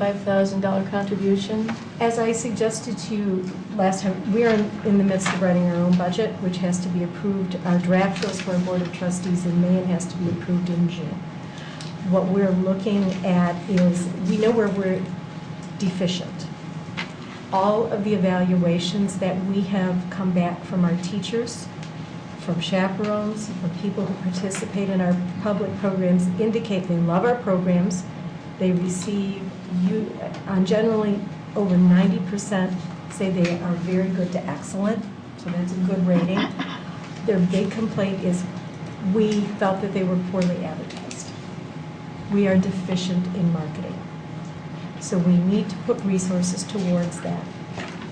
$25,000 contribution? As I suggested to you last time, we are in the midst of writing our own budget, which has to be approved. Our draft goes for our Board of Trustees in May and has to be approved in June. What we're looking at is, we know where we're deficient. All of the evaluations that we have come back from our teachers, from chaperones, from people who participate in our public programs indicate they love our programs. They receive, generally over 90% say they are very good to excellent, so that's a good rating. Their big complaint is we felt that they were poorly advertised. We are deficient in marketing. So we need to put resources towards that.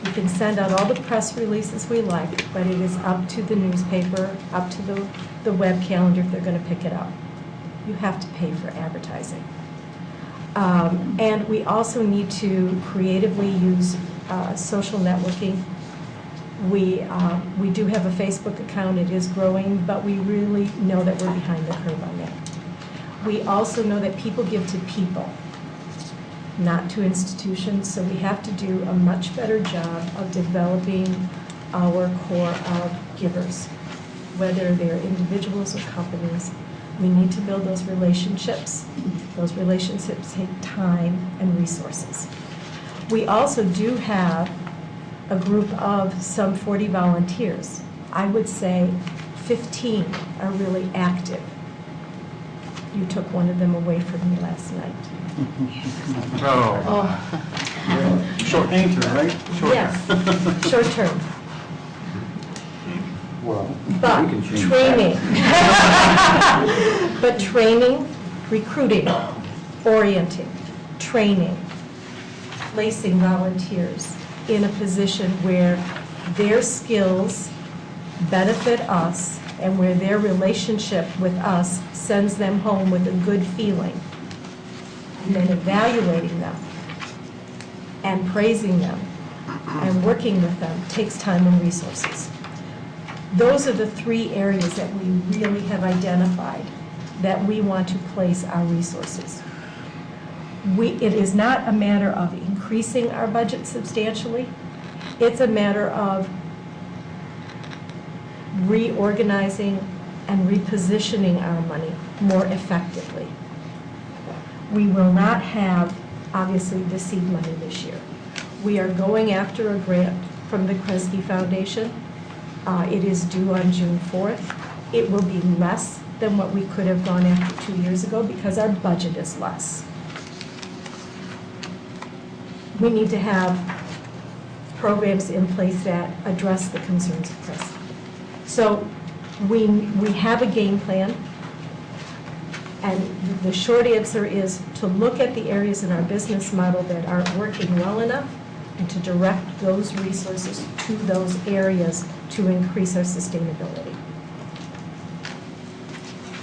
We can send out all the press releases we like, but it is up to the newspaper, up to the web calendar if they're going to pick it up. You have to pay for advertising. And we also need to creatively use social networking. We do have a Facebook account. It is growing, but we really know that we're behind the curve on that. We also know that people give to people, not to institutions, so we have to do a much better job of developing our core of givers, whether they're individuals or companies. We need to build those relationships. Those relationships take time and resources. We also do have a group of some 40 volunteers. I would say 15 are really active. You took one of them away from me last night. Oh. Short answer, right? Short. Yes, short term. Well, But we can change training, that. but training, recruiting, orienting, training, placing volunteers in a position where their skills benefit us and where their relationship with us sends them home with a good feeling. And then evaluating them and praising them and working with them takes time and resources. Those are the three areas that we really have identified that we want to place our resources. It is not a matter of increasing our budget substantially. It's a matter of reorganizing and repositioning our money more effectively. We will not have, obviously, the seed money this year. We are going after a grant from the Kresge Foundation. It is due on June 4th. It will be less than what we could have gone after 2 years ago because our budget is less. We need to have programs in place that address the concerns of Kresge. So we have a game plan, and the short answer is to look at the areas in our business model that aren't working well enough and to direct those resources to those areas to increase our sustainability.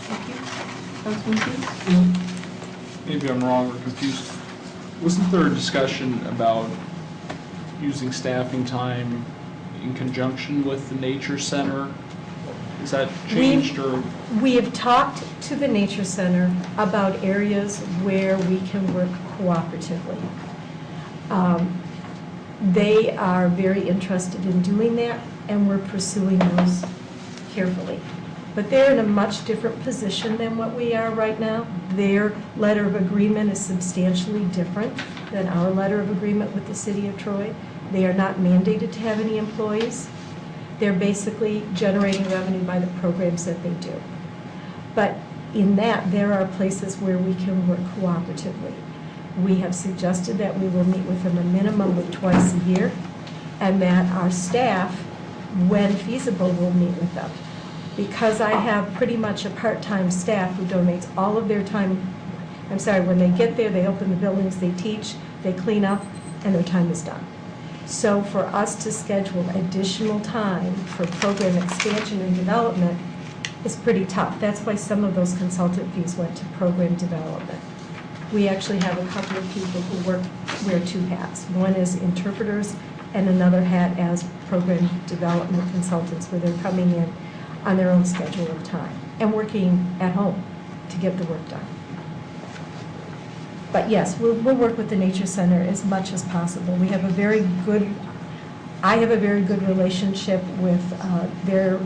Thank you. Councilman Keith? Maybe I'm wrong or confused. Wasn't there a discussion about using staffing time in conjunction with the nature center? Is that changed or? We have talked to the Nature Center about areas where we can work cooperatively. They are very interested in doing that, and we're pursuing those carefully. But they're in a much different position than what we are right now. Their letter of agreement is substantially different than our letter of agreement with the City of Troy. They are not mandated to have any employees. They're basically generating revenue by the programs that they do. But in that, there are places where we can work cooperatively. We have suggested that we will meet with them a minimum of twice a year, and that our staff, when feasible, will meet with them. Because I have pretty much a part-time staff who donates all of their time, when they get there, they open the buildings, they teach, they clean up, and their time is done. So for us to schedule additional time for program expansion and development is pretty tough. That's why some of those consultant fees went to program development. We actually have a couple of people who wear two hats. One is interpreters and another hat as program development consultants, where they're coming in on their own schedule of time and working at home to get the work done. But yes, we'll work with the Nature Center as much as possible. We have a very good, I have a very good relationship with the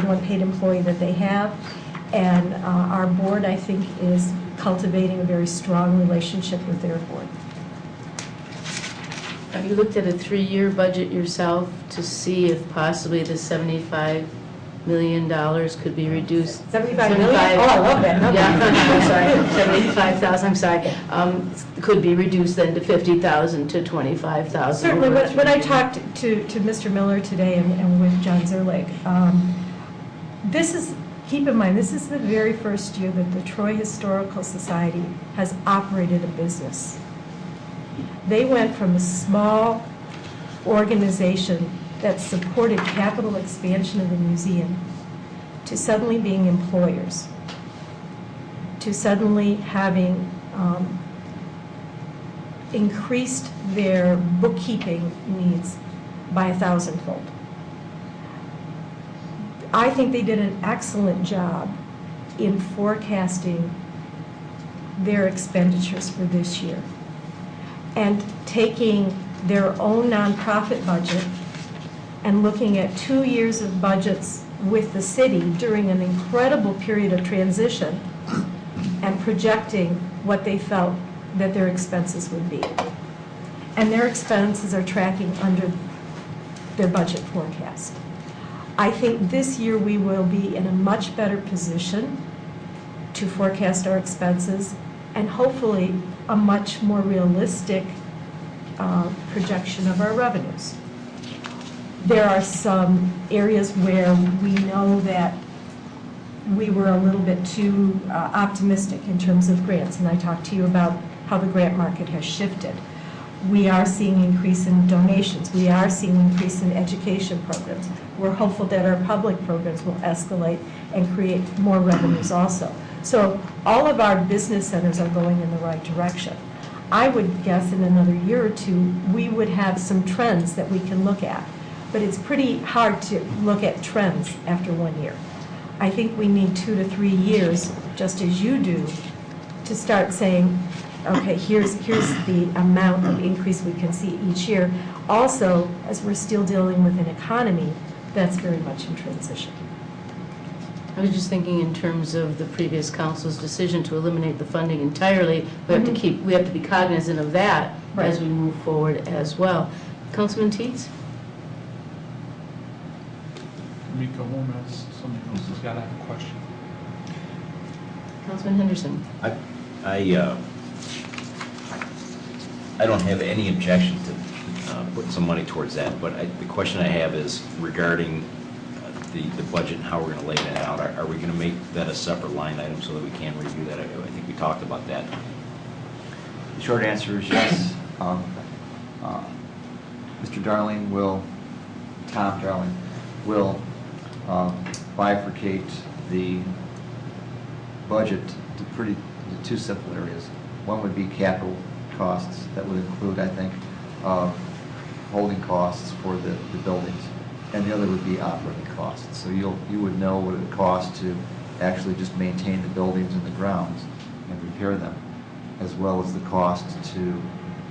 one paid employee that they have, and our board, I think, is cultivating a very strong relationship with their board. Have you looked at a 3-year budget yourself to see if possibly the $75 million could be reduced? 75 million? Oh, I love that number. Yeah, I'm sorry, 75,000, I'm sorry. Could be reduced then to 50,000 to 25,000. Certainly, when I talked to Mr. Miller today and with John Zerlich, keep in mind, this is the very first year that the Troy Historical Society has operated a business. They went from a small organization that supported capital expansion of the museum to suddenly being employers, to suddenly having increased their bookkeeping needs by 1,000-fold. I think they did an excellent job in forecasting their expenditures for this year and taking their own nonprofit budget and looking at 2 years of budgets with the city during an incredible period of transition and projecting what they felt that their expenses would be. And their expenses are tracking under their budget forecast. I think this year we will be in a much better position to forecast our expenses and hopefully a much more realistic projection of our revenues. There are some areas where we know that we were a little bit too optimistic in terms of grants, and I talked to you about how the grant market has shifted. We are seeing increase in donations. We are seeing increase in education programs. We're hopeful that our public programs will escalate and create more revenues also. So all of our business centers are going in the right direction. I would guess in another year or two, we would have some trends that we can look at. But it's pretty hard to look at trends after 1 year. I think we need 2 to 3 years, just as you do, to start saying, okay, here's the amount of increase we can see each year. Also, as we're still dealing with an economy that's very much in transition. I was just thinking in terms of the previous council's decision to eliminate the funding entirely. We have to be cognizant of that as we move forward as well. Councilman Teets? Mika Holmes, somebody else has got to have a question. Councilman Henderson? I don't have any objection to putting some money towards that, but the question I have is regarding the budget and how we're going to lay that out. Are we going to make that a separate line item so that we can review that? I think we talked about that. The short answer is yes. Mr. Darling will, Tom Darling, will bifurcate the budget to two simple areas. One would be capital costs. That would include, I think, holding costs for the buildings. And the other would be operating costs. So you would know what it would cost to actually just maintain the buildings and the grounds and repair them, as well as the cost to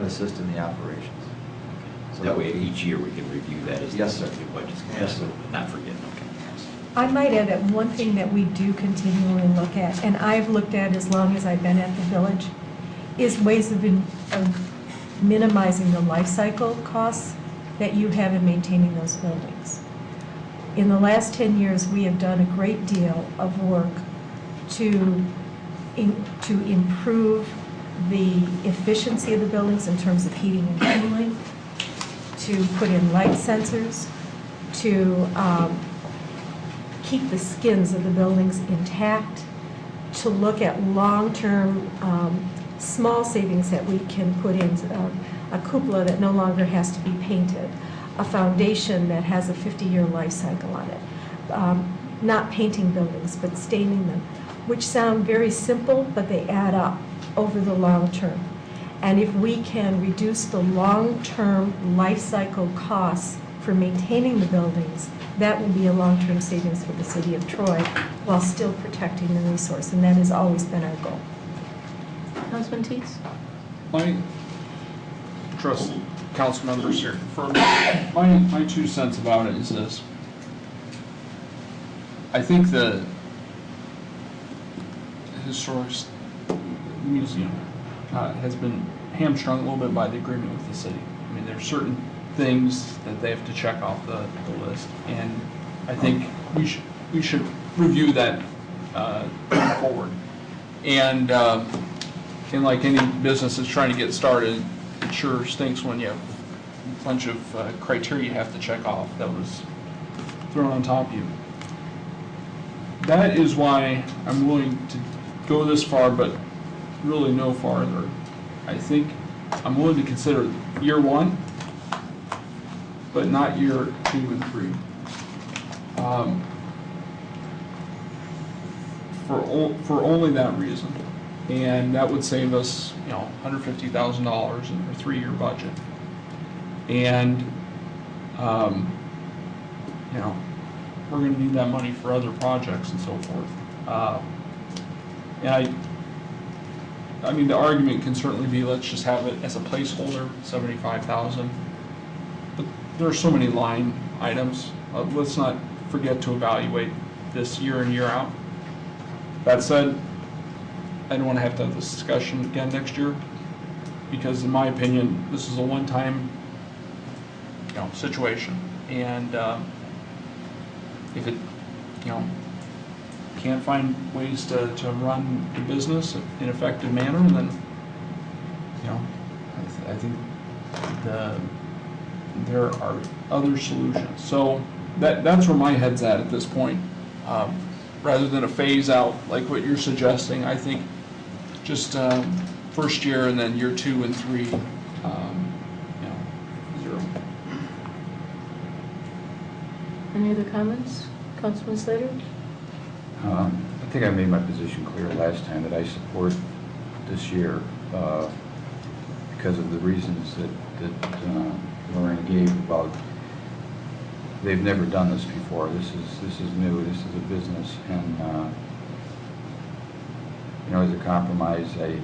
assist in the operations. So that way each year we can review that as Yes, sir. the budget's Yes, sir. not forgetting. Okay. I might add that one thing that we do continually look at, and I've looked at as long as I've been at the village, is ways of minimizing the life cycle costs that you have in maintaining those buildings. In the last 10 years, we have done a great deal of work to improve the efficiency of the buildings in terms of heating and cooling, to put in light sensors, to keep the skins of the buildings intact, to look at long-term small savings that we can put in, a cupola that no longer has to be painted, a foundation that has a 50-year life cycle on it, not painting buildings, but staining them, which sound very simple, but they add up over the long term. And if we can reduce the long-term life cycle costs for maintaining the buildings, that will be a long-term savings for the city of Troy while still protecting the resource, and that has always been our goal. Councilman Teets? my trust council members here. For my 2 cents about it is this. I think the historic museum has been hamstrung a little bit by the agreement with the city. I mean, there's certain things that they have to check off the list, and I think we should review that going forward. And like any business that's trying to get started, it sure stinks when you have a bunch of criteria you have to check off that was thrown on top of you. That is why I'm willing to go this far, but really no farther. I think I'm willing to consider year 1, but not year 2 and 3. For only that reason. And that would save us, $150,000 in our 3-year budget. And, we're going to need that money for other projects and so forth. And I mean, the argument can certainly be, let's just have it as a placeholder, $75,000. But there are so many line items. Let's not forget to evaluate this year in, year out. That said, I don't want to have this discussion again next year, because in my opinion, this is a one-time, situation. And if it, can't find ways to run the business in an effective manner, then, I think there are other solutions. So that's where my head's at this point. Rather than a phase out like what you're suggesting, I think just first year and then year 2 and 3, 0. Any other comments? Councilman Slater? I think I made my position clear last time that I support this year because of the reasons that Lorraine gave about they've never done this before. This is new. This is a business, and as a compromise, I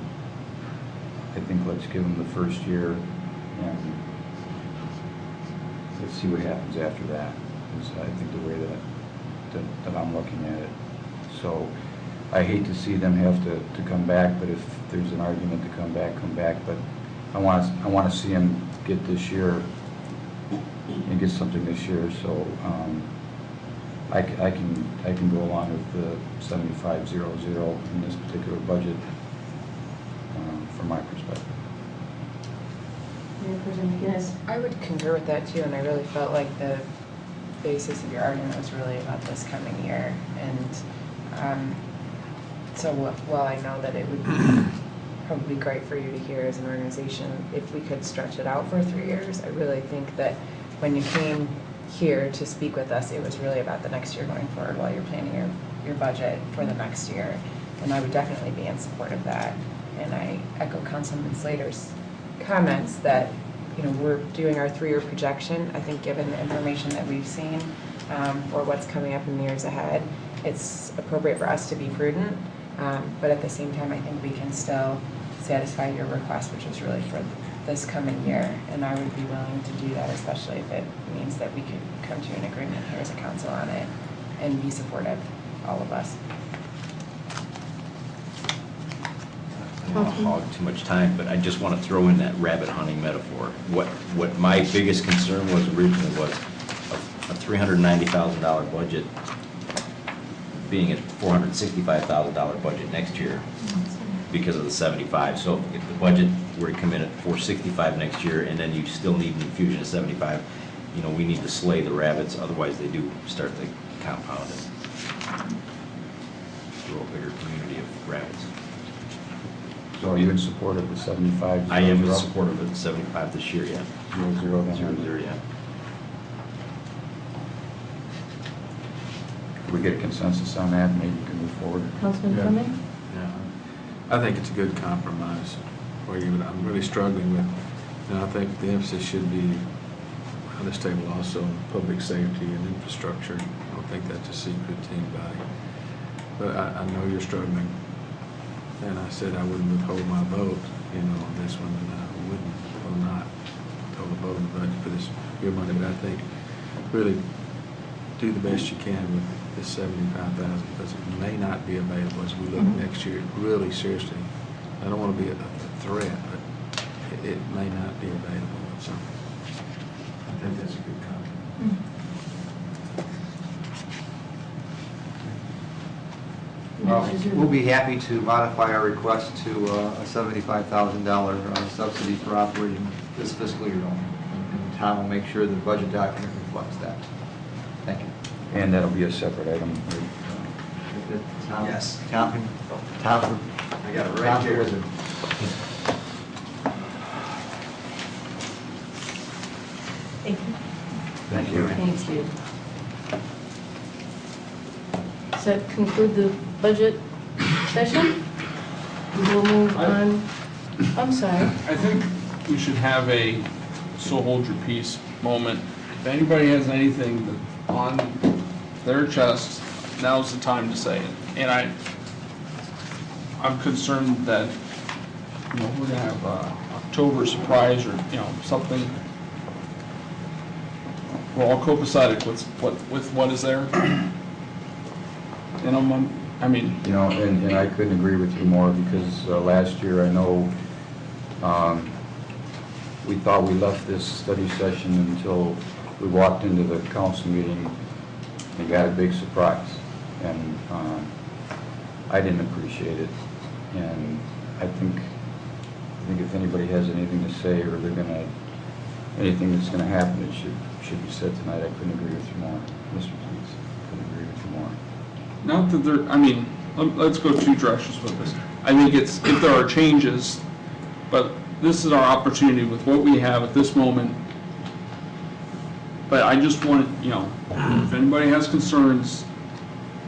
think let's give them the first year and let's see what happens after that. Is I think the way that I'm looking at it. So I hate to see them have to come back, but if there's an argument to come back. But I want to see them get this year and get something this year. So I can go along with the 7500 in this particular budget from my perspective. Yes. I would concur with that too, and I really felt like the basis of your argument was really about this coming year. And so while I know that it would be probably great for you to hear as an organization, if we could stretch it out for 3 years, I really think that when you came here to speak with us, it was really about the next year going forward while you're planning your budget for the next year. And I would definitely be in support of that. And I echo Councilman Slater's comments that we're doing our 3-year projection. I think given the information that we've seen for what's coming up in the years ahead, it's appropriate for us to be prudent. But at the same time, I think we can still satisfy your request, which was really for this coming year. And I would be willing to do that, especially if it means that we could come to an agreement here as a council on it and be supportive, all of us. I don't want to hog too much time, but I just want to throw in that rabbit hunting metaphor. What my biggest concern was originally was a $390,000 budget being a $465,000 budget next year because of the 75. So if the budget were to come in at 465 next year and then you still need an infusion of 75, we need to slay the rabbits, otherwise they do start to compound and grow a bigger community of rabbits. So are you in support of the 75? I am in support of it, 75 this year, yeah. 0, then. 0, yeah. If we get a consensus on that, maybe we can move forward. Councilman Yeah. Fleming? Yeah, I think it's a good compromise. I'm really struggling with, I think the emphasis should be on this table also on public safety and infrastructure. I don't think that's a secret to anybody. But I know you're struggling, and I said I wouldn't withhold my vote on this one, and will not total vote on the budget for this year money, but I think really do the best you can with this 75,000, because it may not be available as we look next year, really seriously. I don't want to be a threat, but it may not be available, so I think that's a good comment. We'll be happy to modify our request to a $75,000 subsidy for operating this fiscal year. And Tom will make sure the budget document reflects that. Thank you. And that'll be a separate item. Tom? Yes. Tom, Tom, I got it right Tom's the here. wizard. Thank you. Thank you. Thank you. Does that conclude the budget session? We'll move on. I'm sorry. I think we should have a so hold your peace moment. If anybody has anything on their chest, now's the time to say it. And I'm concerned that, we're gonna have October surprise or, something. We're all copacetic with what is there. And And I couldn't agree with you more, because last year, I know, we thought we left this study session until we walked into the council meeting and got a big surprise. And I didn't appreciate it. And I think if anybody has anything to say, or anything that's gonna happen, it should be said tonight. I couldn't agree with you more. Mr. Keats, couldn't agree with you more. not that there, let's go two directions with this. I think it's, if there are changes, but this is our opportunity with what we have at this moment. But I just want, if anybody has concerns,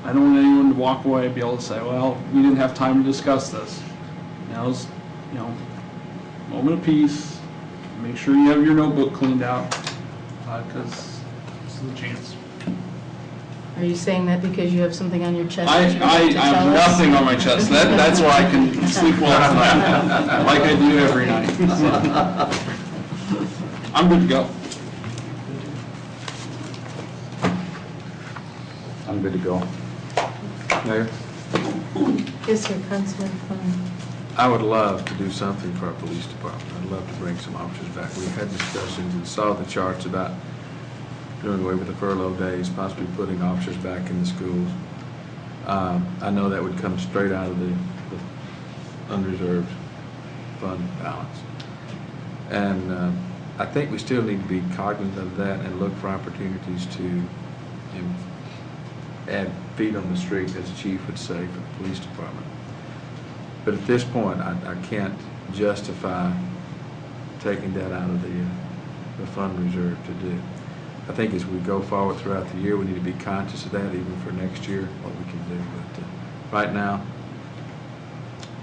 I don't want anyone to walk away and be able to say, well, we didn't have time to discuss this. Now's, moment of peace. Make sure you have your notebook cleaned out, because this is the chance. Are you saying that because you have something on your chest? I that you want to have tell us? nothing on my chest. That's why I can sleep well tonight, like I do every night. I'm good to go. I'm good to go. Mayor? Yes, sir, Councilman Finn. I would love to do something for our police department. I'd love to bring some officers back. We had discussions and saw the charts about doing away with the furlough days, possibly putting officers back in the schools. I know that would come straight out of the unreserved fund balance. And I think we still need to be cognizant of that and look for opportunities to add feet on the street, as the chief would say, for the police department. But at this point, I can't justify taking that out of the fund reserve to do. I think as we go forward throughout the year, we need to be conscious of that, even for next year, what we can do. But right now,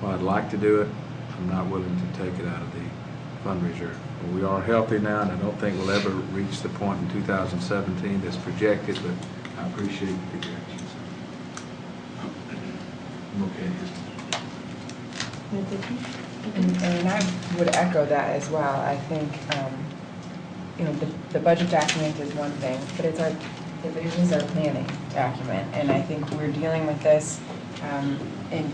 while I'd like to do it, I'm not willing to take it out of the fund reserve. But we are healthy now, and I don't think we'll ever reach the point in 2017 that's projected, but I appreciate the projections. I'm okay. And I would echo that as well. I think, the budget document is one thing, but it is our planning document. And I think we're dealing with this in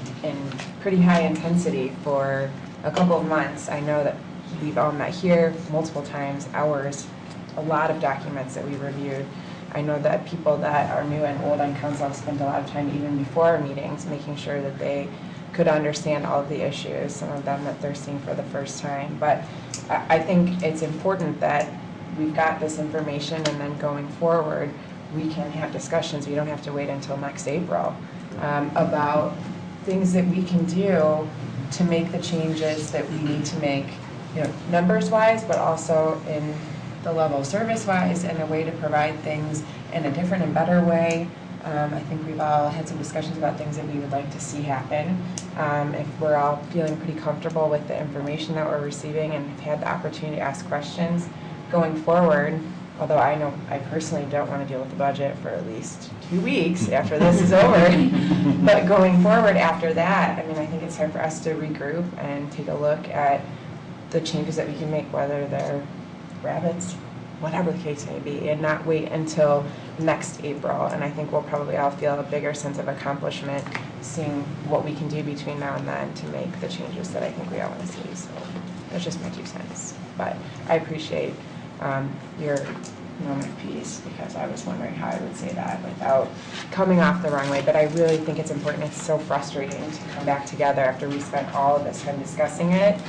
pretty high intensity for a couple of months. I know that we've all met here multiple times, hours, a lot of documents that we reviewed. I know that people that are new and old on council have spent a lot of time even before our meetings making sure that they could understand all of the issues, some of them that they're seeing for the first time. But I think it's important that we've got this information, and then going forward, we can have discussions. We don't have to wait until next April about things that we can do to make the changes that we need to make, numbers-wise, but also in the level of service-wise, and a way to provide things in a different and better way. I think we've all had some discussions about things that we would like to see happen. If we're all feeling pretty comfortable with the information that we're receiving and have had the opportunity to ask questions going forward, although I know I personally don't want to deal with the budget for at least 2 weeks after this is over. But going forward after that, I mean, I think it's time for us to regroup and take a look at the changes that we can make, whether they're rabbits, whatever the case may be, and not wait until next April. And I think we'll probably all feel a bigger sense of accomplishment seeing what we can do between now and then to make the changes that I think we all want to see. So that's just my 2 cents. But I appreciate your moment of peace, because I was wondering how I would say that without coming off the wrong way. But I really think it's important. It's so frustrating to come back together after we spent all of this time discussing it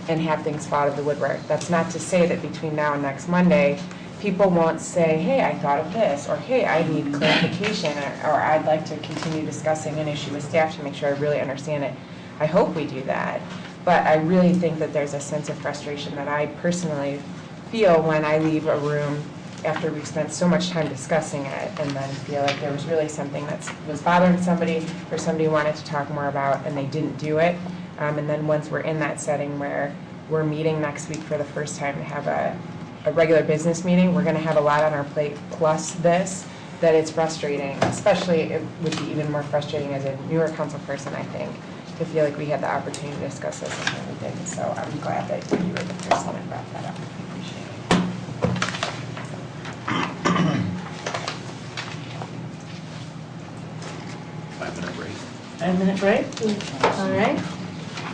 and have things fall out of the woodwork. That's not to say that between now and next Monday, people won't say, hey, I thought of this, or hey, I need clarification, or I'd like to continue discussing an issue with staff to make sure I really understand it. I hope we do that. But I really think that there's a sense of frustration that I personally feel when I leave a room after we've spent so much time discussing it, and then feel like there was really something that was bothering somebody, or somebody wanted to talk more about, and they didn't do it. And then once we're in that setting where we're meeting next week for the first time to have a regular business meeting, we're going to have a lot on our plate, plus this, that it's frustrating. Especially, it would be even more frustrating as a newer council person, I think, to feel like we had the opportunity to discuss this and we didn't. So I'm glad that you were the person that brought that up. I appreciate it. 5-minute break. 5-minute break? All right.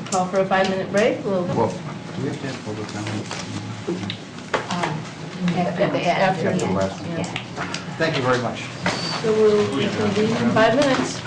Call for a 5-minute break. Well, do we have to have public comment? After After the last one. Thank you very much. So we'll reconvene in 5 minutes.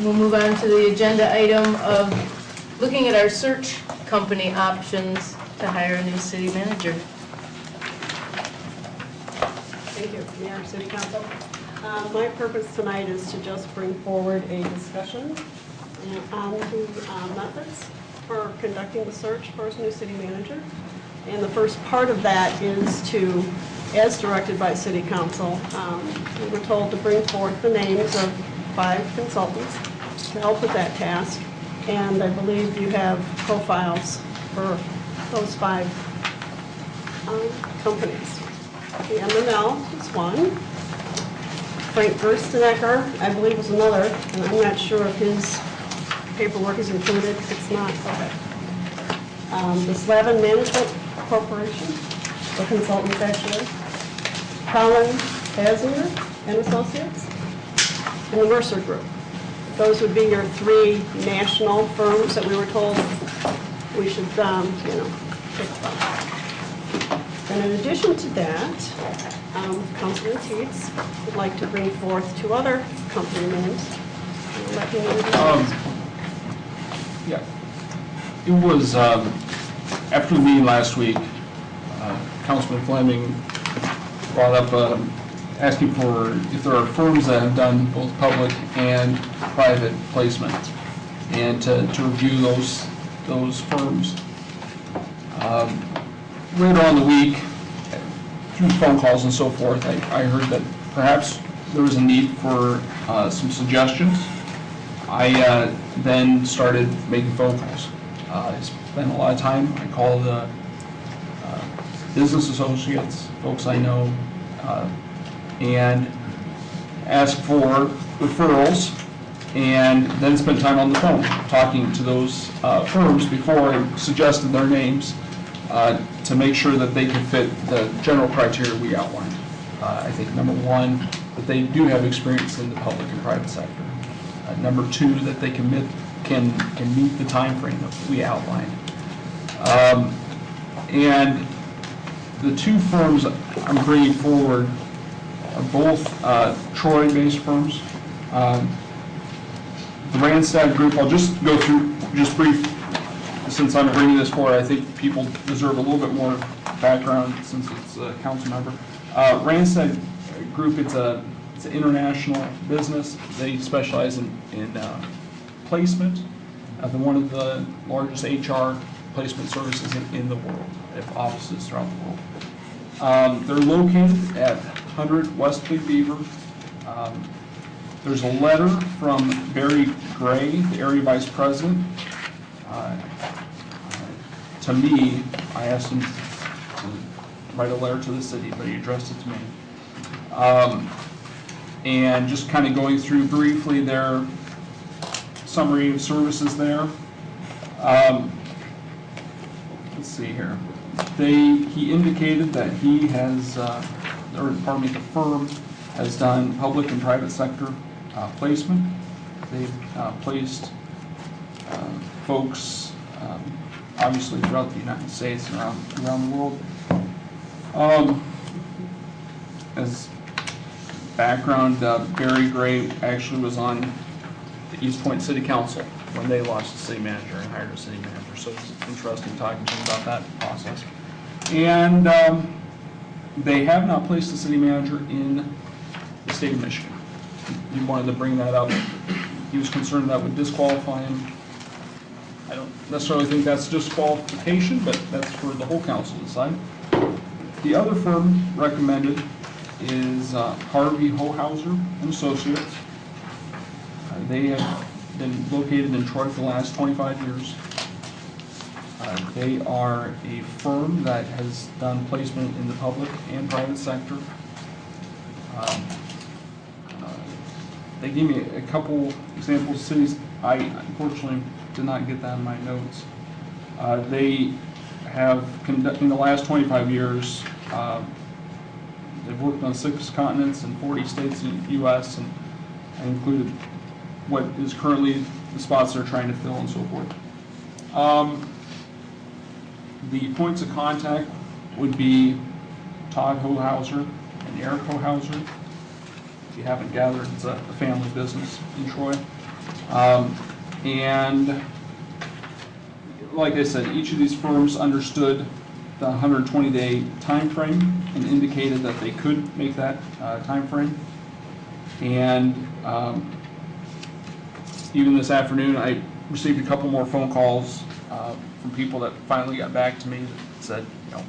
we'll move on to the agenda item of looking at our search company options to hire a new city manager. Thank you, Mayor, City Council. My purpose tonight is to just bring forward a discussion on the methods for conducting the search for a new city manager. And the first part of that is to, as directed by City Council, we were told to bring forth the names of 5 consultants to help with that task. And I believe you have profiles for those 5 companies. The MML is one. Frank Gerstenecker, I believe, is another, and I'm not sure if his paperwork is included. It's not. Okay. The Slavin Management Corporation, the consultants actually. Colin Hasner and Associates, and the Mercer Group. Those would be your 3 national firms that we were told we should, pick from. And in addition to that, Councilman Teets would like to bring forth 2 other company names. Let me introduce Yeah. It was, after the meeting last week, Councilman Fleming brought up asking for if there are firms that have done both public and private placement, and to review those firms. Later on in the week, through phone calls and so forth, I heard that perhaps there was a need for some suggestions. I then started making phone calls. I spent a lot of time. I called business associates, folks I know, and asked for referrals, and then spent time on the phone talking to those firms before I suggested their names to make sure that they could fit the general criteria we outlined. I think number 1, that they do have experience in the public and private sector. Number 2, that they can meet the time frame that we outlined. And the 2 firms I'm bringing forward are both Troy-based firms. The Randstad Group, I'll just go through, just brief, since I'm bringing this forward, I think people deserve a little bit more background since it's a council member. Randstad Group, it's an international business. They specialize in placement. They're one of the largest HR placement services in the world. They have offices throughout the world. They're located at 100 West Big Beaver. There's a letter from Barry Gray, the area vice president. To me, I asked him to write a letter to the city, but he addressed it to me. And just kind of going through briefly their summary of services there. Let's see here. He indicated that he has, the firm has done public and private sector placement. They've placed folks, obviously throughout the United States and around the world. As background, Barry Gray actually was on the East Point City Council when they lost a city manager and hired a city manager, so it's interesting talking to him about that process. And they have not placed a city manager in the state of Michigan. He wanted to bring that up. He was concerned that would disqualify him. I don't necessarily think that's disqualification, but that's for the whole council to decide. The other firm recommended is Harvey Hohauser and Associates. They have been located in Troy for the last 25 years. They are a firm that has done placement in the public and private sector. They gave me a couple examples of cities. I unfortunately did not get that in my notes. They have conducted, in the last 25 years, they've worked on 6 continents and 40 states in the U.S. and included what is currently the spots they're trying to fill and so forth. The points of contact would be Todd Hohauser and Eric Hohauser. If you haven't gathered, it's a family business in Troy. And like I said, each of these firms understood the 120-day time frame and indicated that they could make that time frame. And even this afternoon, I received a couple more phone calls from people that finally got back to me that said, you know,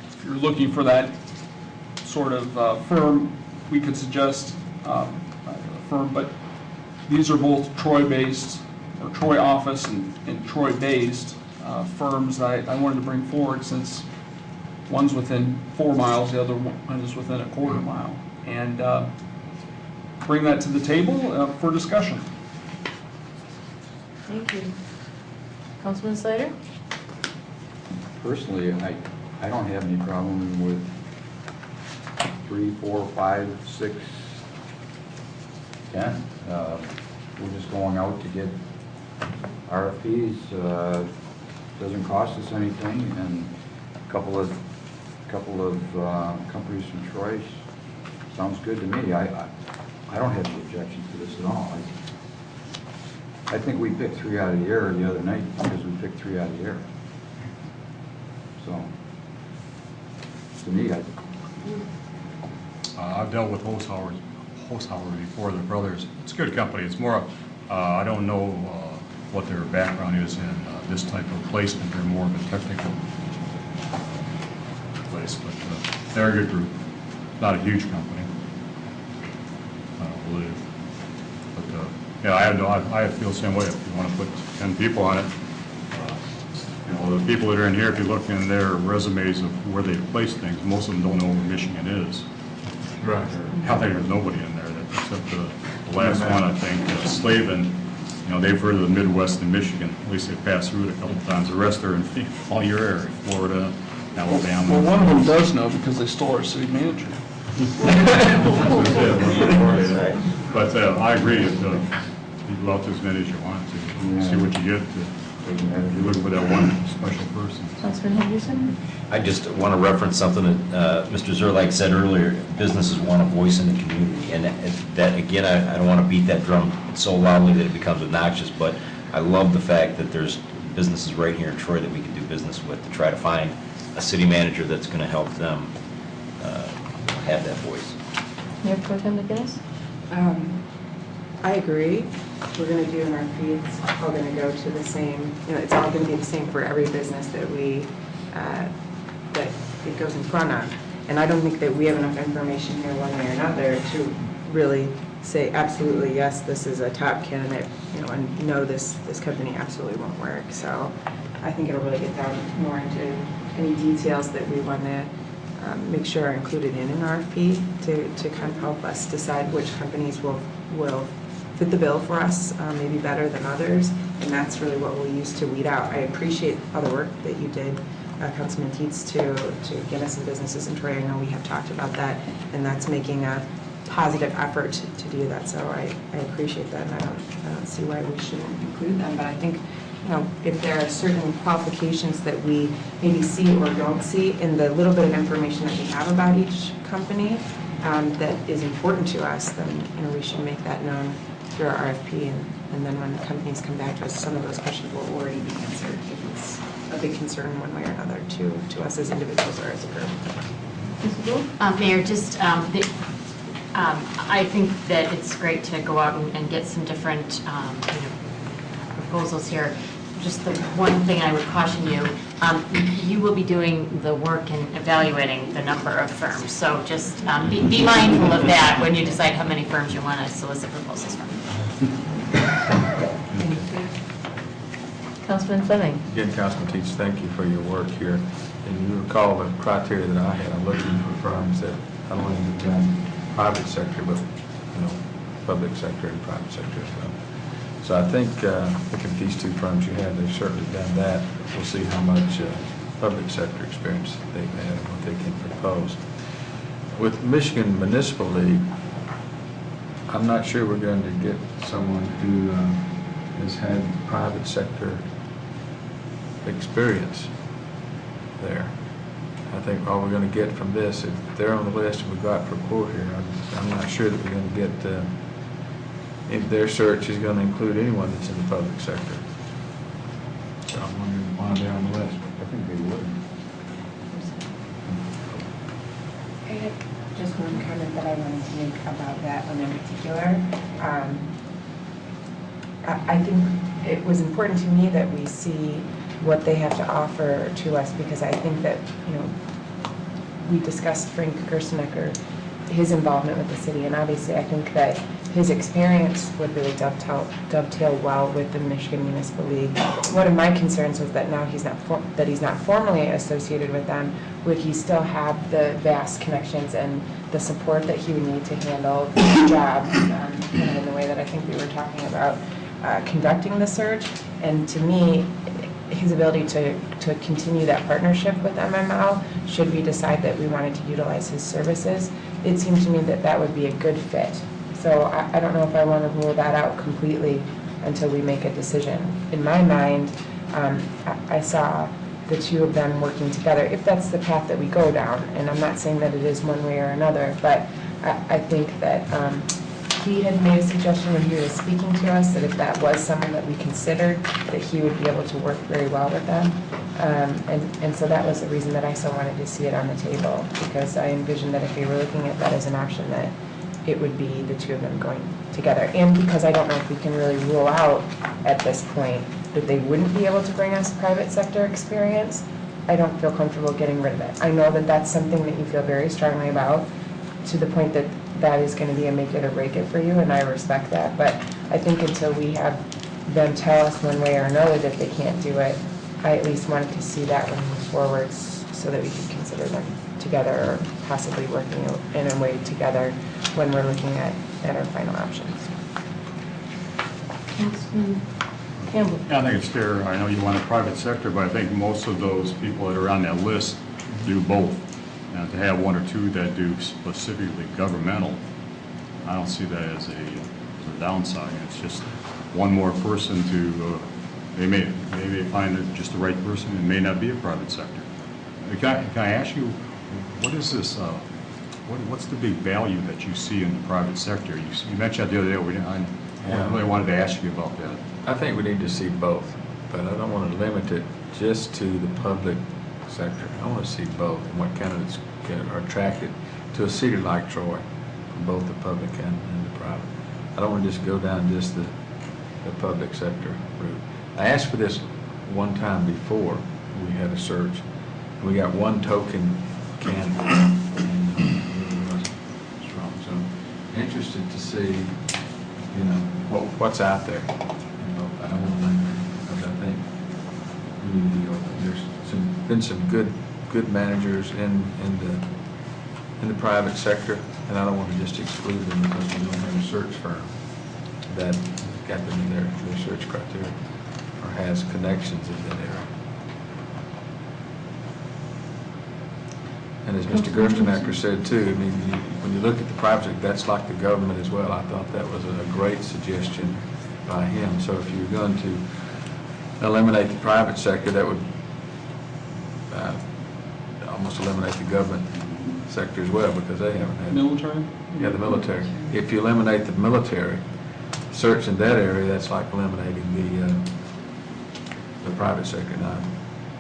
if you're looking for that sort of firm, we could suggest a firm, but these are both Troy-based, or Troy office and Troy-based firms that I wanted to bring forward, since one's within 4 miles, the other one is within a quarter mile, and bring that to the table for discussion. Thank you. Councilman Slater? Personally, I don't have any problem with 3, 4, 5, 6, 10. We're just going out to get RFPs. Doesn't cost us anything, and a couple of companies from Troy sounds good to me. I don't have any objections to this at all. I think we picked 3 out of the air the other night because we picked 3 out of the air. So, to me, I've dealt with Hosauer before, the brothers. It's a good company. It's more, I don't know what their background is in this type of placement. They're more of a technical place, but they're a good group. Not a huge company, I don't believe. But yeah, I feel the same way. If you want to put 10 people on it, you know, the people that are in here, if you look in their resumes of where they place things, most of them don't know where Michigan is. Right. I think there's nobody in there, except the last one, I think, Slavin. You know, they've heard of the Midwest and Michigan. At least they passed through it a couple of times. The rest are in all your area, Florida, Alabama. Well, one of them does know because they stole our city manager. But I agree, you go out to as many as you want to, see what you get. You're looking for that one special person. Councilman Henderson? I just want to reference something that Mr. Zerlak said earlier. Businesses want a voice in the community, and that again, I don't want to beat that drum so loudly that it becomes obnoxious, but I love the fact that there's businesses right here in Troy that we can do business with to try to find a city manager that's going to help them have that voice. Mayor Pro Tem McGinnis? I agree. We're going to do an RFP. It's all going to go to the same, it's all going to be the same for every business that that it goes in front of. And I don't think that we have enough information here one way or another to really say absolutely yes, this is a top candidate, and no, this company absolutely won't work. So I think it'll really get down more into any details that we want to make sure are included in an RFP to kind of help us decide which companies will fit the bill for us, maybe better than others, and that's really what we'll use to weed out. I appreciate all the work that you did, Councilman Teets, to get us some businesses in Troy. I know we have talked about that, and that's making a positive effort to do that, so I appreciate that, and I don't see why we shouldn't include them, but I think if there are certain qualifications that we maybe see or don't see in the little bit of information that we have about each company that is important to us, then we should make that known through our RFP, and then when companies come back to us, some of those questions will already be answered if it's a big concern one way or another to us as individuals or as a group. Mayor, just I think that it's great to go out and get some different proposals here. Just the one thing I would caution you, you will be doing the work in evaluating the number of firms. So just be mindful of that when you decide how many firms you want to solicit proposals from. Councilman Fleming? Again, Councilman Teach, thank you for your work here. And you recall the criteria that I had. I'm looking for firms that not only in private sector, but public sector and private sector as well. So I think looking at these 2 firms you have, they've certainly done that. We'll see how much public sector experience they've had and what they can propose. With Michigan Municipal League, I'm not sure we're going to get someone who has had private sector experience there. I think all we're going to get from this, if they're on the list and we go out for a quote here, I'm not sure that we're going to get if their search is going to include anyone that's in the public sector. So I'm wondering why they're on the list. I think they would. I had just one comment that I wanted to make about that one in particular. I think it was important to me that we see what they have to offer to us, because I think that, we discussed Frank Gerstenecker, his involvement with the city, and obviously I think that his experience would really dovetail well with the Michigan Municipal League. One of my concerns was that now he's not formally associated with them, would he still have the vast connections and the support that he would need to handle the job, kind of in the way that I think we were talking about conducting the search. And to me, his ability to continue that partnership with MML, should we decide that we wanted to utilize his services, it seemed to me that that would be a good fit. So I don't know if I want to rule that out completely until we make a decision. In my mind, I saw the two of them working together, if that's the path that we go down. And I'm not saying that it is one way or another, but I think that he had made a suggestion when he was speaking to us that if that was someone that we considered, that he would be able to work very well with them. And so that was the reason that I still wanted to see it on the table, because I envisioned that if we were looking at that as an option, that it would be the two of them going together. And because I don't know if we can really rule out at this point that they wouldn't be able to bring us private sector experience, I don't feel comfortable getting rid of it. I know that that's something that you feel very strongly about, to the point that that is going to be a make it or break it for you, and I respect that. But I think until we have them tell us one way or another that they can't do it, I at least wanted to see that one move forward so that we can consider them together, or possibly working in a way together when we're looking at our final options. Councilman Campbell. Yeah, I think it's fair. I know you want a private sector, but I think most of those people that are on that list do both. And to have one or two that do specifically governmental, I don't see that as a downside. It's just one more person to, they may find it just the right person. It may not be a private sector. Can I ask you, what is this, what's the big value that you see in the private sector? You mentioned that the other day, I really wanted to ask you about that. I think we need to see both, but I don't want to limit it just to the public sector. I want to see both, and what candidates are attracted to a city like Troy, from both the public and the private. I don't want to just go down just the public sector route. I asked for this one time before we had a search. We got one token candidate, and it really wasn't strong. So I'm interested to see, what's out there. I don't want to limit it, because I think we need to be open. There's been some good managers in the private sector, and I don't want to just exclude them because we don't have a search firm that got them in their search criteria or has connections in that area. And as Mr. Gerstenecker said too, I mean, when you look at the private sector, that's like the government as well. I thought that was a great suggestion by him. So if you're going to eliminate the private sector, that would almost eliminate the government sector as well, because they haven't had Military? Yeah, the military. If you eliminate the military search in that area, that's like eliminating the private sector, and I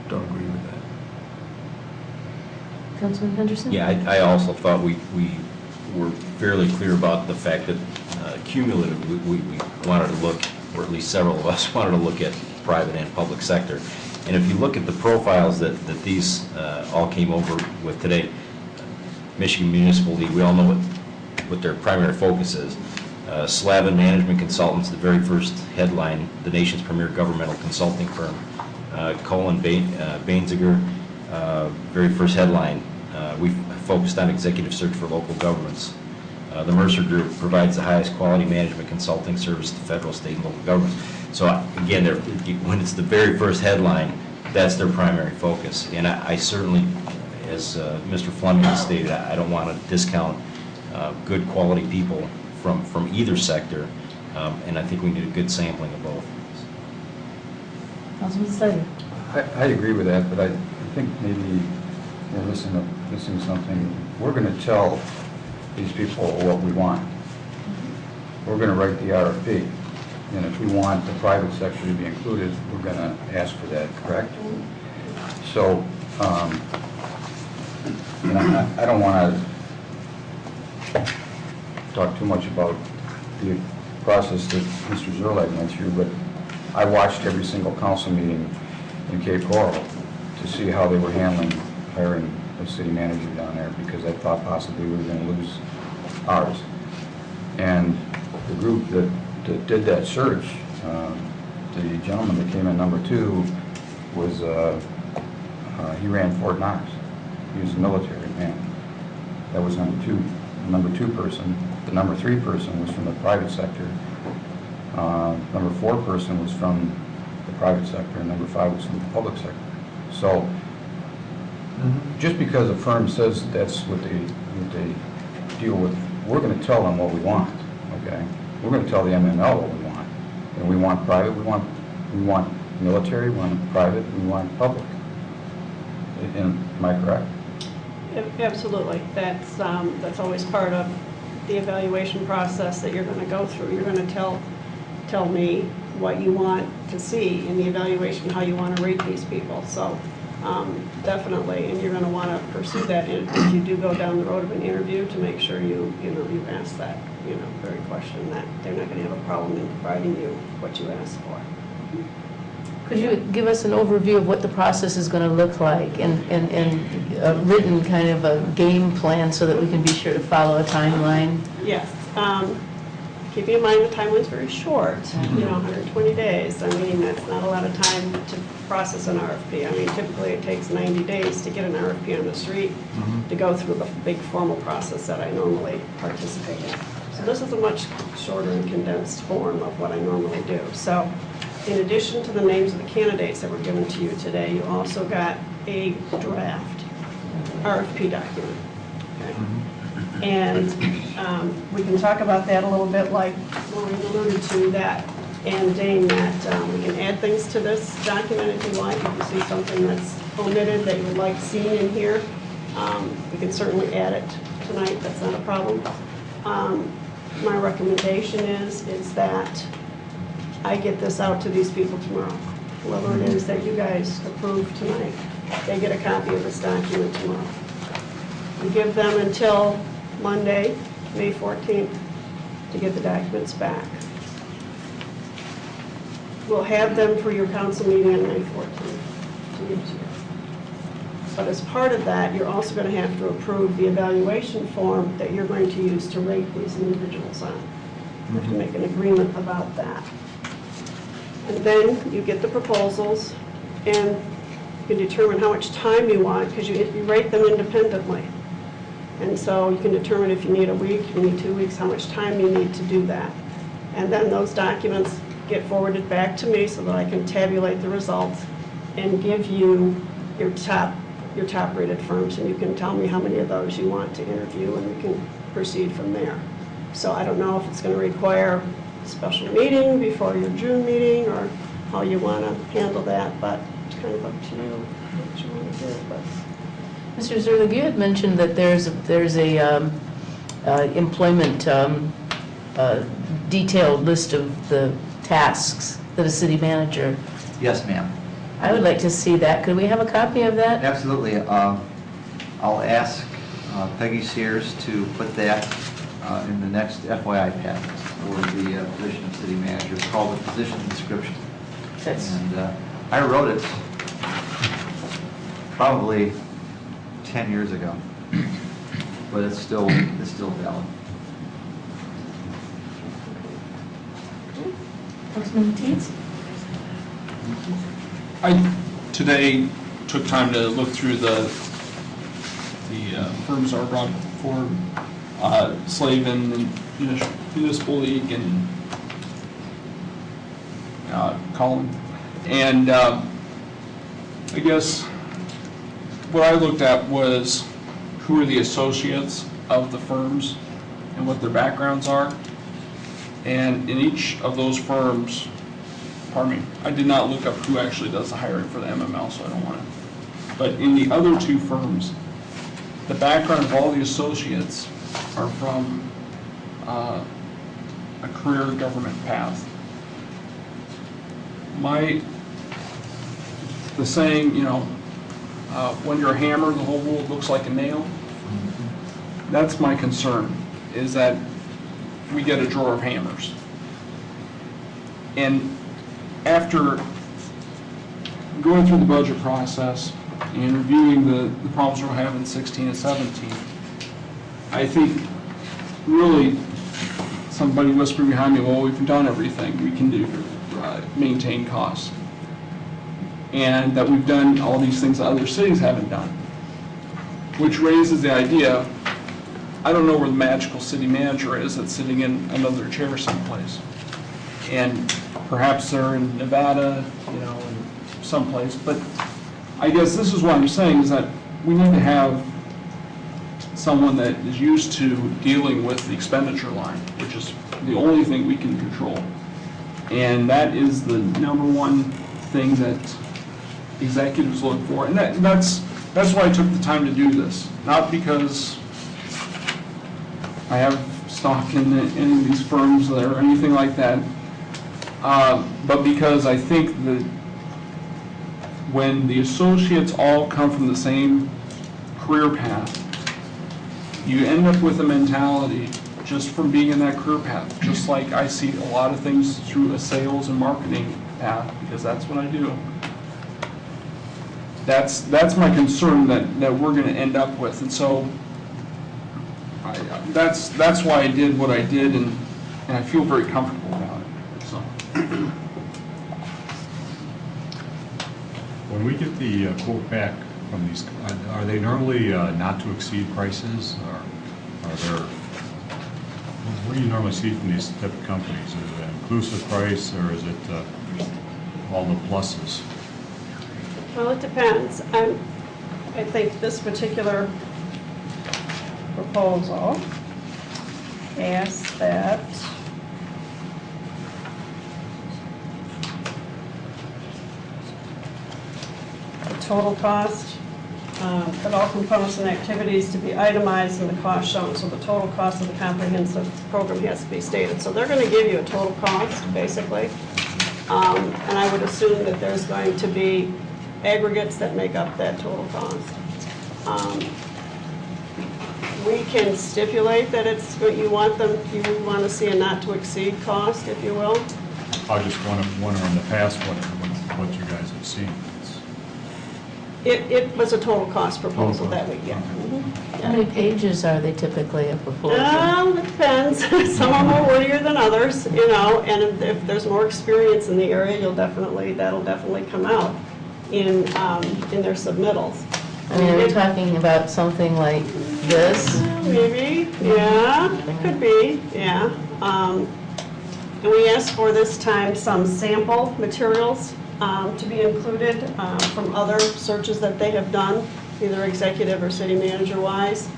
don't agree with that. Councilman Henderson? Yeah, I also thought we were fairly clear about the fact that cumulatively we wanted to look, or at least several of us wanted to look at private and public sector. And if you look at the profiles that these all came over with today, Michigan Municipal League, we all know what their primary focus is. Slavin Management Consultants, the very first headline, the nation's premier governmental consulting firm. Colin Bainziger, very first headline, we focused on executive search for local governments. The Mercer Group provides the highest quality management consulting service to federal, state, and local governments. So again, when it's the very first headline, that's their primary focus. And I certainly, as Mr. Fleming stated, I don't want to discount good quality people from either sector, and I think we need a good sampling of both. Councilman Slavin? I agree with that, but I think maybe we're missing something. We're going to tell these people what we want. we're going to write the RFP. And if we want the private sector to be included, we're going to ask for that, correct? So, and I don't want to talk too much about the process that Mr. Zerlag went through, but I watched every single council meeting in Cape Coral to see how they were handling hiring a city manager down there, because I thought possibly we were going to lose ours. And the group that did that search, the gentleman that came in number 2 was, he ran Fort Knox. He was a military man. That was number 2. The number 2 person. The number 3 person was from the private sector. Number 4 person was from the private sector, and number 5 was from the public sector. So, just because a firm says that's what they deal with, we're going to tell them what we want, okay? We're going to tell the MML what we want. And we want private, we want military, we want private, we want public. Am I correct? Absolutely. That's always part of the evaluation process that you're going to go through. You're going to tell me what you want to see in the evaluation, how you want to rate these people. So definitely, and you're going to want to pursue that if you do go down the road of an interview, to make sure you ask that very question, that they're not going to have a problem in providing you what you asked for. Could you give us an overview of what the process is going to look like, and a written kind of a game plan so that we can be sure to follow a timeline? Yes. Keeping in mind the timeline's very short, 120 days. I mean, that's not a lot of time to process an RFP. I mean, typically it takes 90 days to get an RFP on the street, to go through the big formal process that I normally participate in. So this is a much shorter and condensed form of what I normally do. So in addition to the names of the candidates that were given to you today, you also got a draft RFP document. Okay? And we can talk about that a little bit, like Maureen alluded to, that, and Dane, that we can add things to this document if you like. If you see something that's omitted that you would like seen in here, we can certainly add it tonight. That's not a problem. My recommendation is that I get this out to these people tomorrow. Whoever it is that you guys approve tonight, they get a copy of this document tomorrow. We give them until Monday, May 14th, to get the documents back. We'll have them for your council meeting on May 14th to give to you. But as part of that, you're also going to have to approve the evaluation form that you're going to use to rate these individuals on. You have to make an agreement about that. And then you get the proposals, and you can determine how much time you want, because you rate them independently. And so you can determine if you need a week, you need 2 weeks, how much time you need to do that. And then those documents get forwarded back to me so that I can tabulate the results and give you your top rated firms, and you can tell me how many of those you want to interview, and we can proceed from there. So I don't know if it's going to require a special meeting before your June meeting, or how you want to handle that, but it's kind of up to you what you want to do. But Mr. Zerlig, you had mentioned that there's a employment detailed list of the tasks that a city manager. Yes, ma'am. I would like to see that. Could we have a copy of that? Absolutely. I'll ask Peggy Sears to put that in the next FYI packet for the position of city manager. It's called the position description. And I wrote it probably 10 years ago, but it's still valid. Councilman Teets? I today took time to look through the firms that were brought forward, Slavin and Municipal League and Colin. And I guess what I looked at was who are the associates of the firms and what their backgrounds are. And in each of those firms, pardon me, I did not look up who actually does the hiring for the MML, so I don't want to. But in the other two firms, the background of all the associates are from a career government path. The saying, when you're a hammer, the whole world looks like a nail. That's my concern, is that we get a drawer of hammers. And after going through the budget process and reviewing the problems we'll have in 16 and 17, I think really somebody whispering behind me, well, we've done everything we can do to maintain costs. And that we've done all these things that other cities haven't done. Which raises the idea, I don't know where the magical city manager is that's sitting in another chair someplace. And perhaps they're in Nevada, in someplace. But I guess this is what I'm saying, is that we need to have someone that is used to dealing with the expenditure line, which is the only thing we can control. And that is the number one thing that executives look for. And that's why I took the time to do this. Not because I have stock in any of these firms or anything like that, but because I think that when the associates all come from the same career path, you end up with a mentality just from being in that career path, just like I see a lot of things through a sales and marketing path, because that's what I do. That's my concern that we're going to end up with, and so that's why I did what I did, and I feel very comfortable about it. So. When we get the quote back from these, are they normally not to exceed prices, or are there, what do you normally see from these type of companies? Is it an inclusive price, or is it all the pluses? Well, it depends. I think this particular proposal asks that the total cost of all components and activities to be itemized and the cost shown. So the total cost of the comprehensive program has to be stated. So they're going to give you a total cost, basically. And I would assume that there's going to be aggregates that make up that total cost. We can stipulate that it's what you want to see a not to exceed cost, if you will. I just wonder in the past what you guys have seen. It was a total cost proposal that we get. How many pages are they typically a proposal? It depends. Some are more wordier than others, and if there's more experience in the area, that'll definitely come out in their submittals. I mean, are we talking about something like this? Maybe, yeah, it could be, yeah. And we asked for this time some sample materials to be included from other searches that they have done, either executive or city manager wise.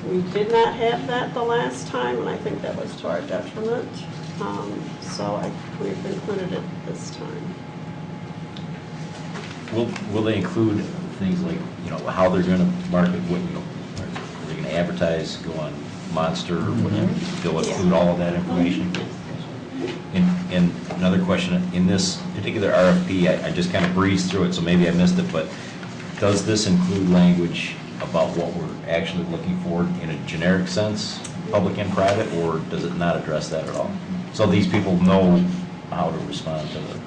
We did not have that the last time, and I think that was to our detriment. So we've included it this time. Will they include things like, how they're going to market, are they going to advertise, go on Monster or whatever? They'll include all of that information? And another question, in this particular RFP, I just kind of breezed through it, so maybe I missed it, but does this include language about what we're actually looking for in a generic sense, public and private, or does it not address that at all? So these people know how to respond to the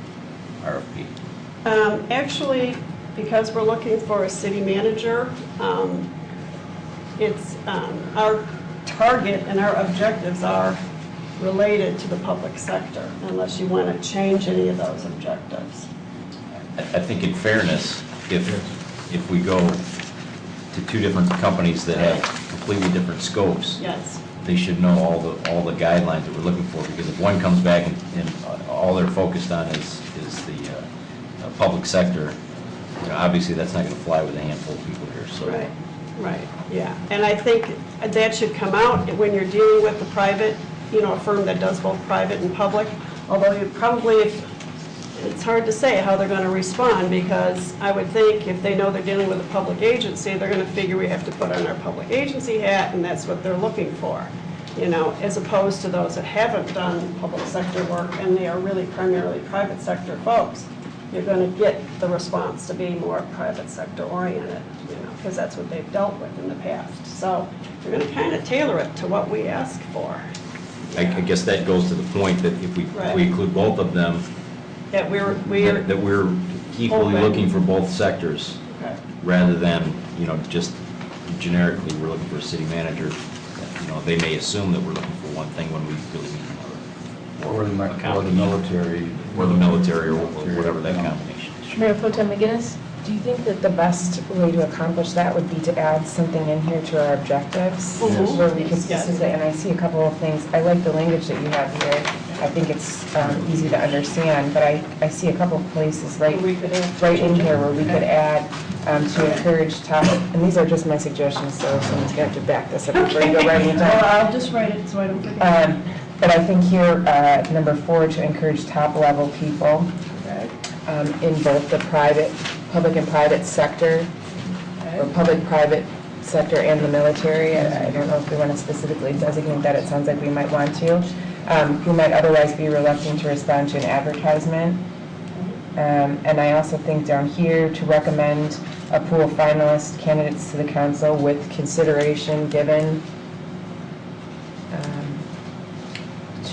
RFP? Actually, because we're looking for a city manager, it's our target and our objectives are related to the public sector, unless you want to change any of those objectives. I think in fairness, if we go to two different companies that have completely different scopes, Yes. they should know all the guidelines that we're looking for, because if one comes back and all they're focused on is the public sector, obviously that's not going to fly with a handful of people here. So. Right, yeah. And I think that should come out when you're dealing with the private, a firm that does both private and public, although you probably, it's hard to say how they're going to respond, because I would think if they know they're dealing with a public agency, they're going to figure we have to put on our public agency hat, and that's what they're looking for. you know, as opposed to those that haven't done public sector work and they are really primarily private sector folks. You're going to get the response to be more private sector oriented, you know, because that's what they've dealt with in the past. So we're going to kind of tailor it to what we ask for. I guess that goes to the point that if we include both of them, That we're that we're equally open. looking for both sectors, Okay. rather than, you know, just generically, we're looking for a city manager. You know, they may assume that we're looking for one thing when we really need another. Or the military. Or the military, or whatever that combination is. Mayor Pro Tem McGinnis? Do you think that the best way to accomplish that would be to add something in here to our objectives? Mhm. Where we could Yes. specifically, and I see a couple of things, I like the language that you have here. I think it's easy to understand, but I see a couple of places right We could add- right in here where we could add to encourage top, and these are just my suggestions, so someone's going to have to back this up before you go writing it down. Well, I'll just write it so I don't forget. But I think here, number 4, to encourage top-level people in both the public and private sector, or public-private sector and the military. I don't know if we want to specifically designate that. It sounds like we might want to. Who might otherwise be reluctant to respond to an advertisement. And I also think down here to recommend a pool of finalist candidates to the council with consideration given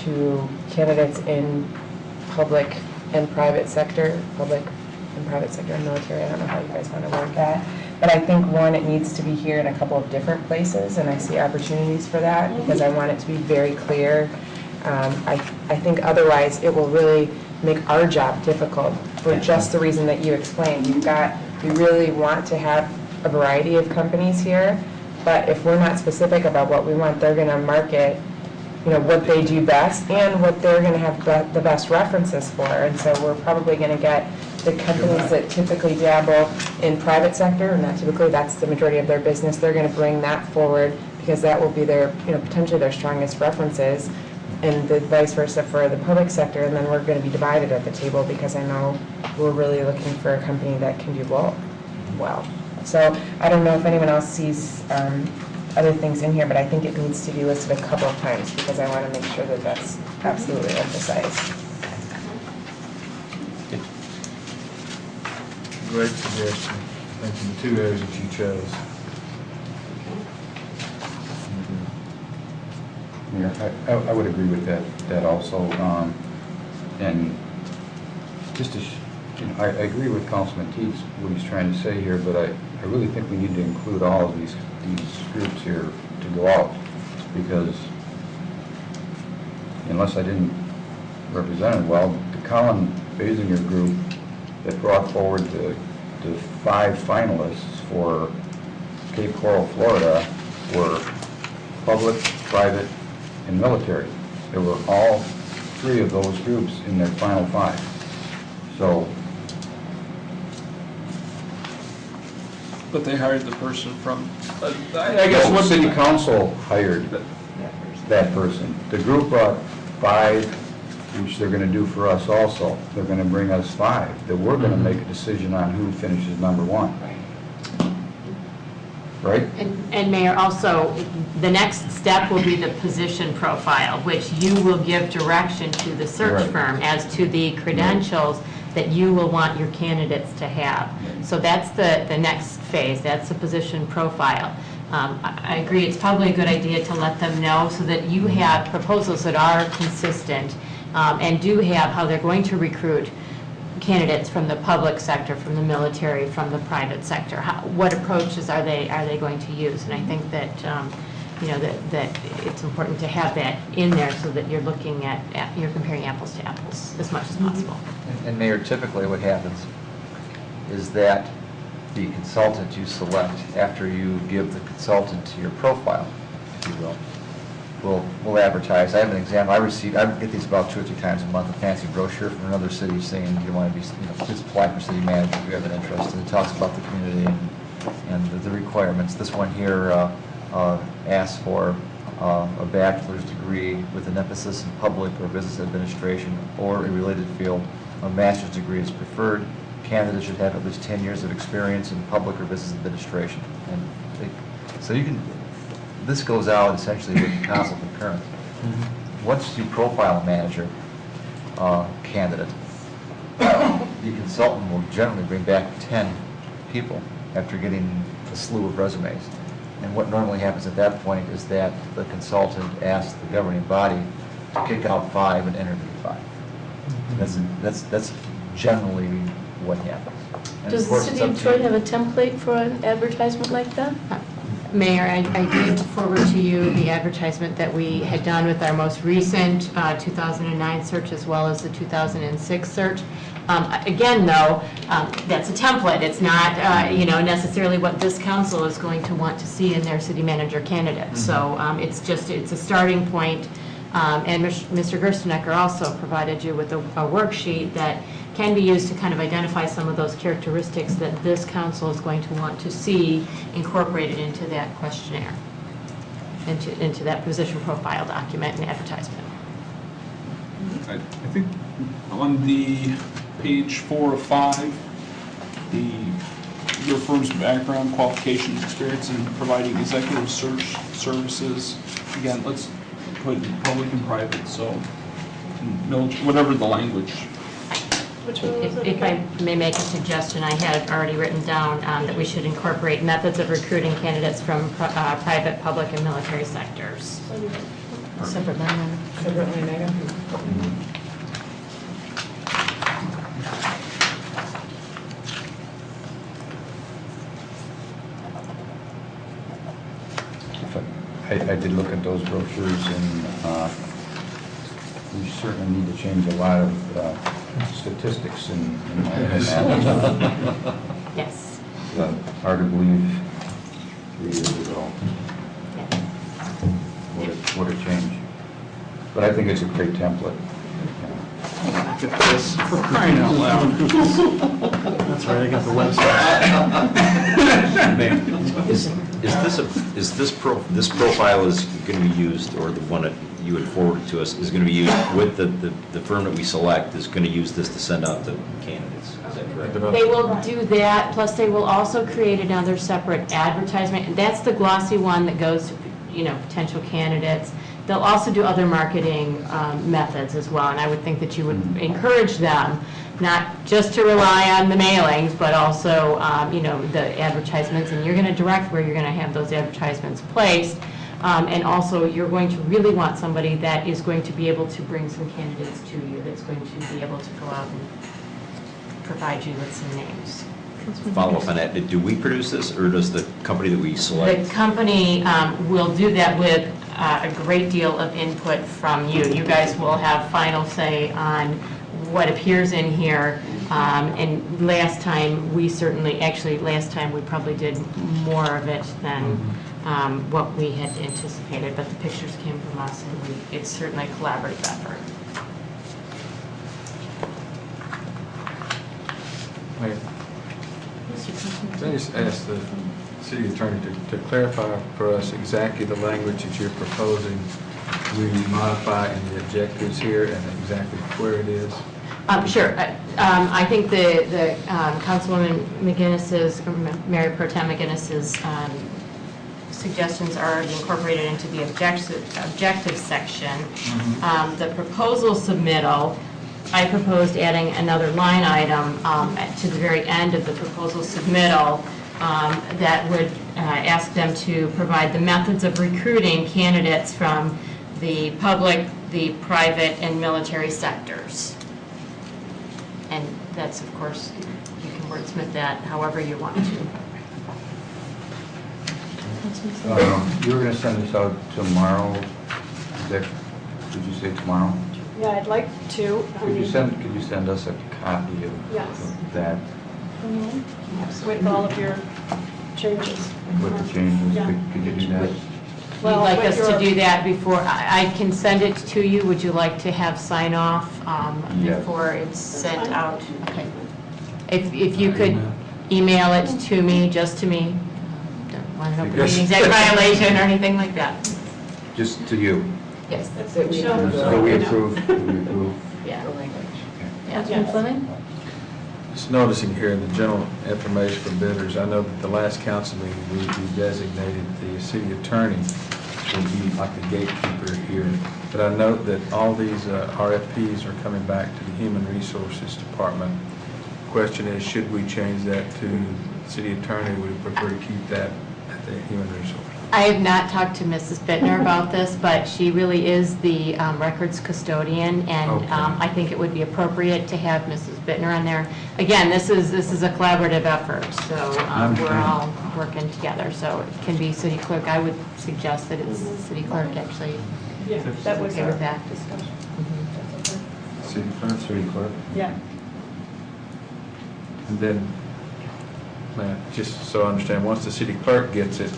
to candidates in public and private sector, and military. I don't know how you guys want to word that. But I think, one, it needs to be here in a couple of different places, and I see opportunities for that because I want it to be very clear. I think otherwise it will really make our job difficult for just the reason that you explained. We really want to have a variety of companies here, but if we're not specific about what we want, they're going to market, you know, what they do best and what they're going to have the best references for. And so we're probably going to get the companies that typically dabble in private sector, and not typically, that's the majority of their business, they're going to bring that forward because that will be their, you know, potentially their strongest references, and the vice versa for the public sector. And then we're going to be divided at the table because I know we're really looking for a company that can do both well. So I don't know if anyone else sees other things in here, but I think it needs to be listed a couple of times because I want to make sure that that's absolutely emphasized. Great suggestion. I think the 2 areas that you chose. Yeah, I would agree with that also. And just to, you know, I agree with Councilman Teets, what he's trying to say here, but I really think we need to include all of these groups here to go out, because unless I didn't represent it well, the Colin Basinger group that brought forward the 5 finalists for Cape Coral, Florida, were public, private, and military. There were all 3 of those groups in their final 5. So, But they hired the person from, I guess the what city the, council hired that person. The group brought 5, which they're going to do for us also. They're going to bring us 5, that we're going to make a decision on who finishes number 1. Right? And Mayor, also, the next step will be the position profile, which you will give direction to the search Right. firm as to the credentials that you will want your candidates to have. So that's the next phase, that's the position profile. I agree, it's probably a good idea to let them know so that you have proposals that are consistent and do have how they're going to recruit candidates from the public sector, from the military, from the private sector. What approaches are they going to use? And I think that, you know, that it's important to have that in there so that you're looking at, you're comparing apples to apples as much as possible. And Mayor, typically what happens is that the consultant you select, after you give the consultant your profile, if you will advertise. I have an example. I get these about 2 or 3 times a month, a fancy brochure from another city saying you want to be, you know, please apply for city manager if you have an interest. And it talks about the community and the requirements. This one here asks for a bachelor's degree with an emphasis in public or business administration or a related field. A master's degree is preferred. Candidates should have at least 10 years of experience in public or business administration. And so you can this goes out essentially with council concurrence. Once you profile a manager candidate, the consultant will generally bring back 10 people after getting a slew of resumes. And what normally happens at that point is that the consultant asks the governing body to kick out 5 and interview 5. That's generally what happens. And Does of the course, city it's up of to Detroit you. have a template for an advertisement like that? Mayor, I did forward to you the advertisement that we had done with our most recent 2009 search as well as the 2006 search. Again, though, that's a template. It's not, necessarily what this council is going to want to see in their city manager candidate. So it's a starting point. And Mr. Gerstenecker also provided you with a worksheet that can be used to kind of identify some of those characteristics that this council is going to want to see incorporated into that questionnaire, into that position profile document and advertisement. I think on the page 4 of 5, your firm's background, qualifications, experience in providing executive search services. Again, let's put public and private, so whatever the language. Which one was it? If I may make a suggestion, I had already written down that we should incorporate methods of recruiting candidates from private, public, and military sectors. Separate line item. Separately negative. I did look at those brochures, and we certainly need to change a lot of statistics in that. Yes. Hard to believe 3 years ago what a change. But I think it's a great template. Look at this, for crying out loud. That's right, I got the website. This profile is going to be used, or the one that you had forwarded to us, is going to be used with the firm that we select is going to use this to send out to candidates. Is that correct? They will do that, plus they will also create another separate advertisement. And that's the glossy one that goes to, potential candidates. They'll also do other marketing methods as well, and I would think that you would encourage them, not just to rely on the mailings, but also, the advertisements, and you're going to direct where you're going to have those advertisements placed. And also, you're going to really want somebody that is going to be able to bring some candidates to you, that's going to be able to go out and provide you with some names. Follow up on that. Do we produce this, or does the company that we select? The company will do that with a great deal of input from you. You guys will have final say on what appears in here. And last time, we probably did more of it than what we had anticipated, but the pictures came from us, and it's certainly a collaborative effort. Mayor, can I just ask the city attorney to clarify for us exactly the language that you're proposing we modify in the objectives here and exactly where it is? Sure. I think the Councilwoman McGinnis's, Mary Pro Tem McGinnis's suggestions are already incorporated into the objective section. The proposal submittal, I proposed adding another line item to the very end of the proposal submittal that would ask them to provide the methods of recruiting candidates from the public, the private, and military sectors. And that's, of course, you can wordsmith that however you want to. You were going to send this out tomorrow. Did you say tomorrow? Yeah, I'd like to. Could you send us a copy of that With all of your changes. with the changes? Yeah. Could you do that? You'd like us to do that before, I can send it to you. Would you like to have sign off Yes. before it's sent out? Okay. If you could email it to me, just to me, don't want to know Yes. meetings act violation or anything like that. Just to you? Yes. That we Sure. So we approve? We approve? Yeah. the language. Councilman Fleming? Just noticing here in the general information for bidders, I know that the last council meeting, we designated the city attorney will be like the gatekeeper here. But I note that all these RFPs are coming back to the Human Resources Department. Question is, should we change that to the city attorney? Would you prefer to keep that at the Human Resources? I have not talked to Mrs. Bittner about this, but she really is the records custodian, and Okay. I think it would be appropriate to have Mrs. Bittner on there. Again, this is a collaborative effort, so we're all working together, so it can be city clerk. I would suggest that it's city clerk, actually. Yeah, that was Okay our with that. discussion. Mhm. That's okay. City clerk? City clerk? Yeah. And then, just so I understand, once the city clerk gets it,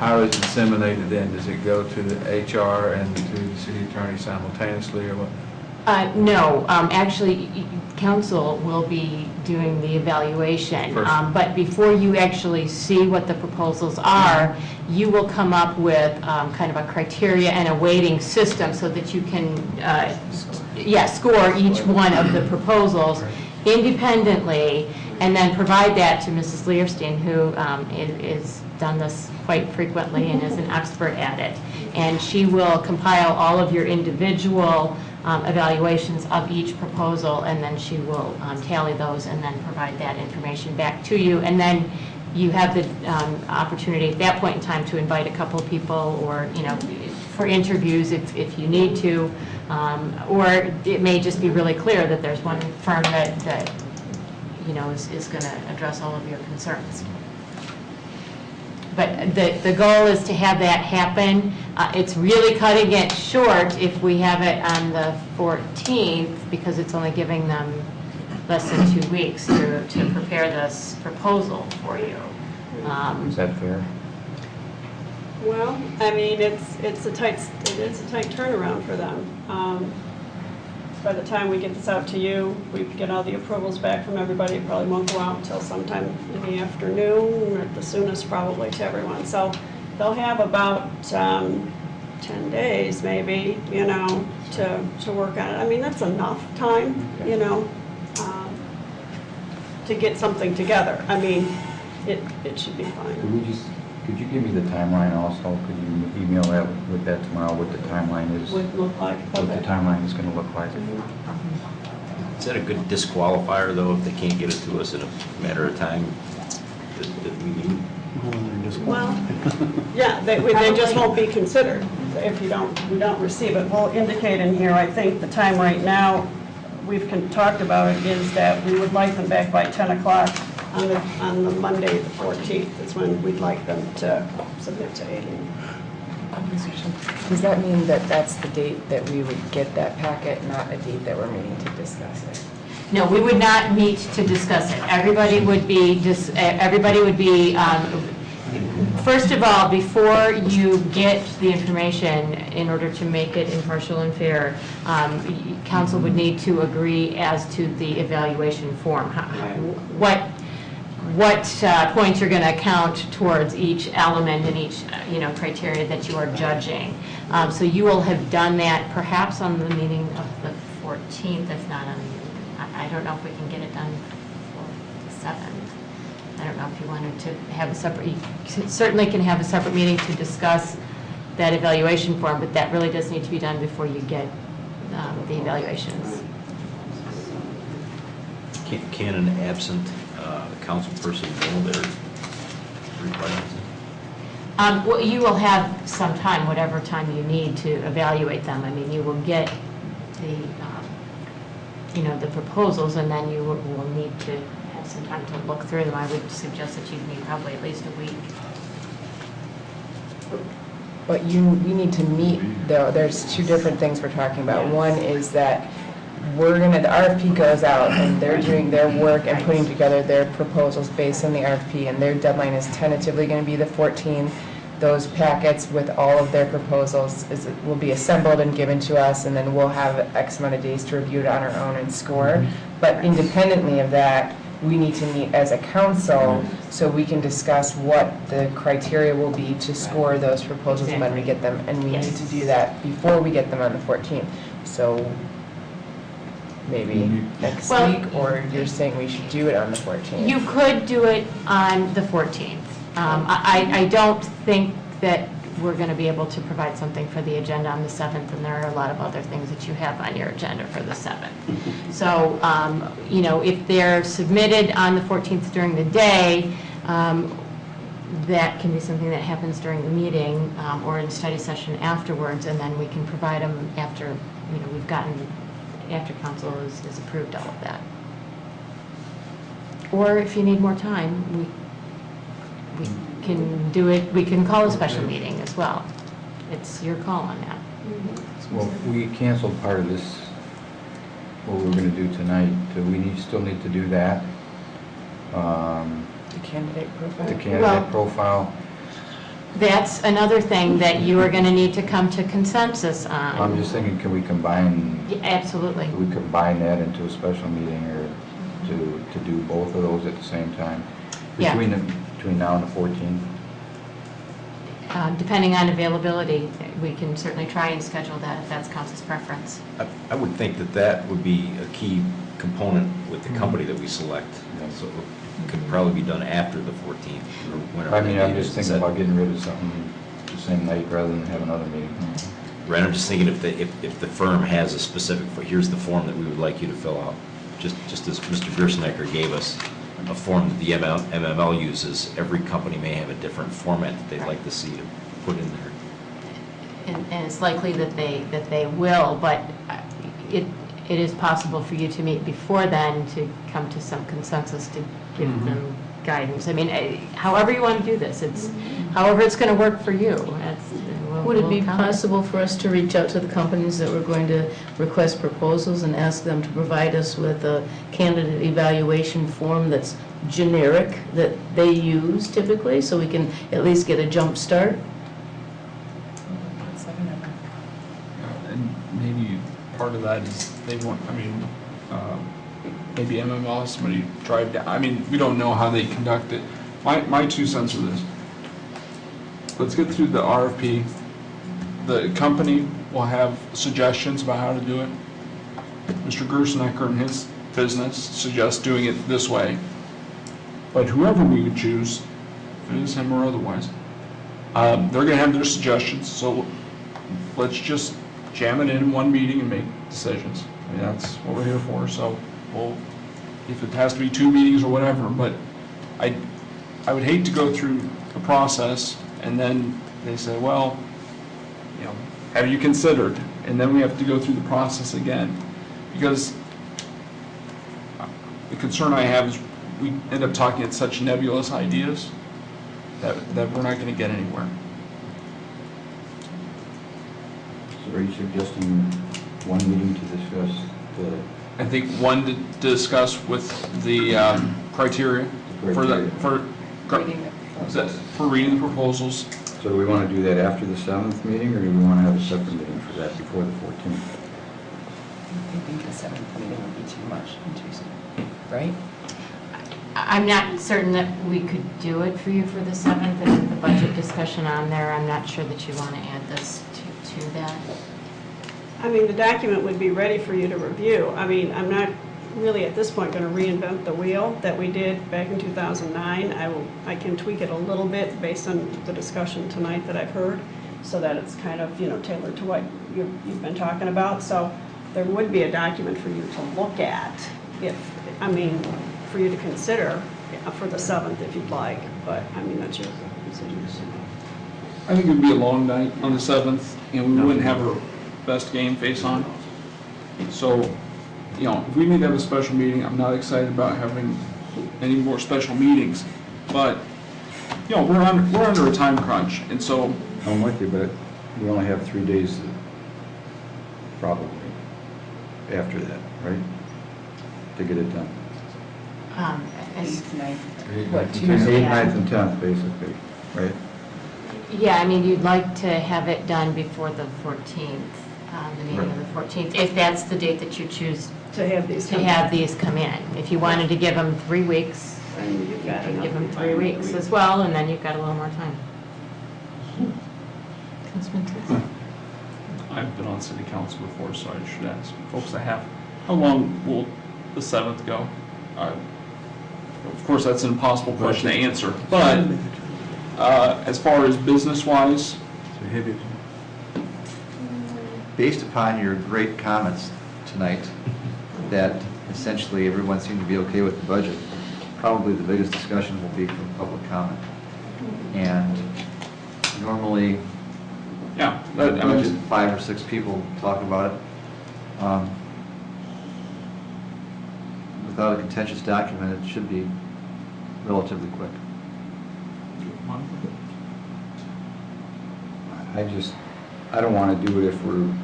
how is it disseminated then? Does it go to the HR and to the city attorney simultaneously, or what? No, actually, council will be doing the evaluation. First. But before you actually see what the proposals are, you will come up with kind of a criteria and a weighting system so that you can, score each one of the proposals independently, and then provide that to Mrs. Learstein, who is done this quite frequently and is an expert at it. And she will compile all of your individual evaluations of each proposal, and then she will tally those and then provide that information back to you. And then you have the opportunity at that point in time to invite a couple people, or, for interviews if you need to. Or it may just be really clear that there's one firm that is going to address all of your concerns. But the goal is to have that happen. It's really cutting it short if we have it on the 14th, because it's only giving them less than 2 weeks to prepare this proposal for you. Is that fair? Well, I mean, it is a tight turnaround for them. By the time we get this out to you, we get all the approvals back from everybody. It probably won't go out until sometime in the afternoon, or at the soonest probably to everyone. So they'll have about 10 days maybe, to work on it. I mean, that's enough time, to get something together. I mean, it should be fine. Could you give me the timeline also? Could you email that with that tomorrow, what the timeline is? Would look like. What the timeline is going to look like? Is that a good disqualifier, though, if they can't get it to us in a matter of time that we need? Well, yeah, they just won't be considered if we don't receive it. We'll indicate in here, I think the time right now, we've talked about it, is that we would like them back by 10 o'clock on the Monday, the 14th, is when we'd like them to submit to Aileen. Does that mean that that's the date that we would get that packet, not a date that we're meeting to discuss it? No, we would not meet to discuss it. Everybody would be, first of all, before you get the information, in order to make it impartial and fair, council would need to agree as to the evaluation form. What points you're going to count towards each element and each, criteria that you are judging. So you will have done that perhaps on the meeting of the 14th, if not on, I don't know if we can get it done for the 7th. I don't know if you wanted to have a separate, you certainly can have a separate meeting to discuss that evaluation form, but that really does need to be done before you get the evaluations. Can an absent council person know their requirements? Well, you will have some time, whatever time you need to evaluate them. I mean, you will get the, the proposals, and then you will need to have some time to look through them. I would suggest that you'd need probably at least a week. But we need to meet, though, there's two different things we're talking about. Yes. One is that the RFP goes out, and they're doing their work and putting together their proposals based on the RFP, and their deadline is tentatively going to be the 14th. Those packets with all of their proposals will be assembled and given to us, and then we'll have X amount of days to review it on our own and score. But independently of that, we need to meet as a council so we can discuss what the criteria will be to score those proposals when we get them. And we need to do that before we get them on the 14th. So maybe next week, or you're saying we should do it on the 14th? You could do it on the 14th. I don't think that we're going to be able to provide something for the agenda on the 7th, and there are a lot of other things that you have on your agenda for the 7th. So, if they're submitted on the 14th during the day, that can be something that happens during the meeting or in study session afterwards, and then we can provide them after, after council has approved all of that. Or if you need more time, we can do it, we can call a special meeting as well. It's your call on that. Well, we canceled part of this, what we were going to do tonight. Do we still need to do that? The candidate profile. The candidate Well- profile? That's another thing that you are going to need to come to consensus on. I'm just thinking, can we combine, Yeah, absolutely. can we combine that into a special meeting or to do both of those at the same time? Yeah. Between now and the 14th? Depending on availability, we can certainly try and schedule that if that's council's preference. I would think that that would be a key component with the company that we select. So it could probably be done after the 14th or whenever. I mean, that I'm date just is thinking set. about getting rid of something the same night rather than have another meeting. Right, I'm just thinking if the firm has a specific, here's the form that we would like you to fill out. Just as Mr. Gersenecker gave us a form that the MML uses, every company may have a different format that they'd like to see to put in there. And it's likely that they will, but it is possible for you to meet before then to come to some consensus to give them guidance. I mean, however you want to do this, however it's going to work for you. Would it be we'll count possible for us to reach out to the companies that we're going to request proposals and ask them to provide us with a candidate evaluation form that's generic, that they use typically, so we can at least get a jump start? And maybe part of that is they want, maybe MML, somebody drive down, we don't know how they conduct it. My 2 cents are this. Let's get through the RFP. The company will have suggestions about how to do it. Mr. Gersenecker and his business suggests doing it this way. But whoever we would choose, if it is him or otherwise, they're going to have their suggestions, so let's just jam it in one meeting and make decisions. That's what we're here for, so if it has to be 2 meetings or whatever, but I would hate to go through a process and then they say, well, have you considered? And then we have to go through the process again. Because the concern I have is we end up talking at such nebulous ideas that we're not going to get anywhere. So are you suggesting one meeting to discuss the I think one to discuss with the criteria for reading the proposals. So do we want to do that after the 7th meeting, or do we want to have a separate meeting for that before the 14th? I think the 7th meeting would be too much on Tuesday, right? I'm not certain that we could do it for you for the 7th, and with the budget discussion on there, I'm not sure that you want to add this to that. The document would be ready for you to review. I'm not really at this point going to reinvent the wheel that we did back in 2009. I can tweak it a little bit based on the discussion tonight that I've heard, so that it's kind of, tailored to what you've been talking about. So there would be a document for you to look at for you to consider for the 7th if you'd like, but that's your decision. I think it would be a long night on the 7th, and we wouldn't have our best game face on. So, if we need to have a special meeting, I'm not excited about having any more special meetings. But, we're under a time crunch, and so. I'm with you, but we only have 3 days probably after that, right? To get it done. What, Between Tuesday? 8th, 9th, and 10th, basically, right? Yeah, you'd like to have it done before the 14th, the meeting of the 14th, if that's the date that you choose To have these come in. If you wanted to give them 3 weeks, you can give them 3 weeks as well, and then you've got a little more time. Councilman Tiz? I've been on city council before, so I should ask folks that have. How long will the 7th go? Of course, that's an impossible question to answer, but as far as business-wise, prohibited? Based upon your great comments tonight, that essentially everyone seemed to be okay with the budget, probably the biggest discussion will be from public comment. And normally, Yeah, the but, I budget, mean, 5 or 6 people talk about it. Without a contentious document, it should be relatively quick. I don't want to do it if we're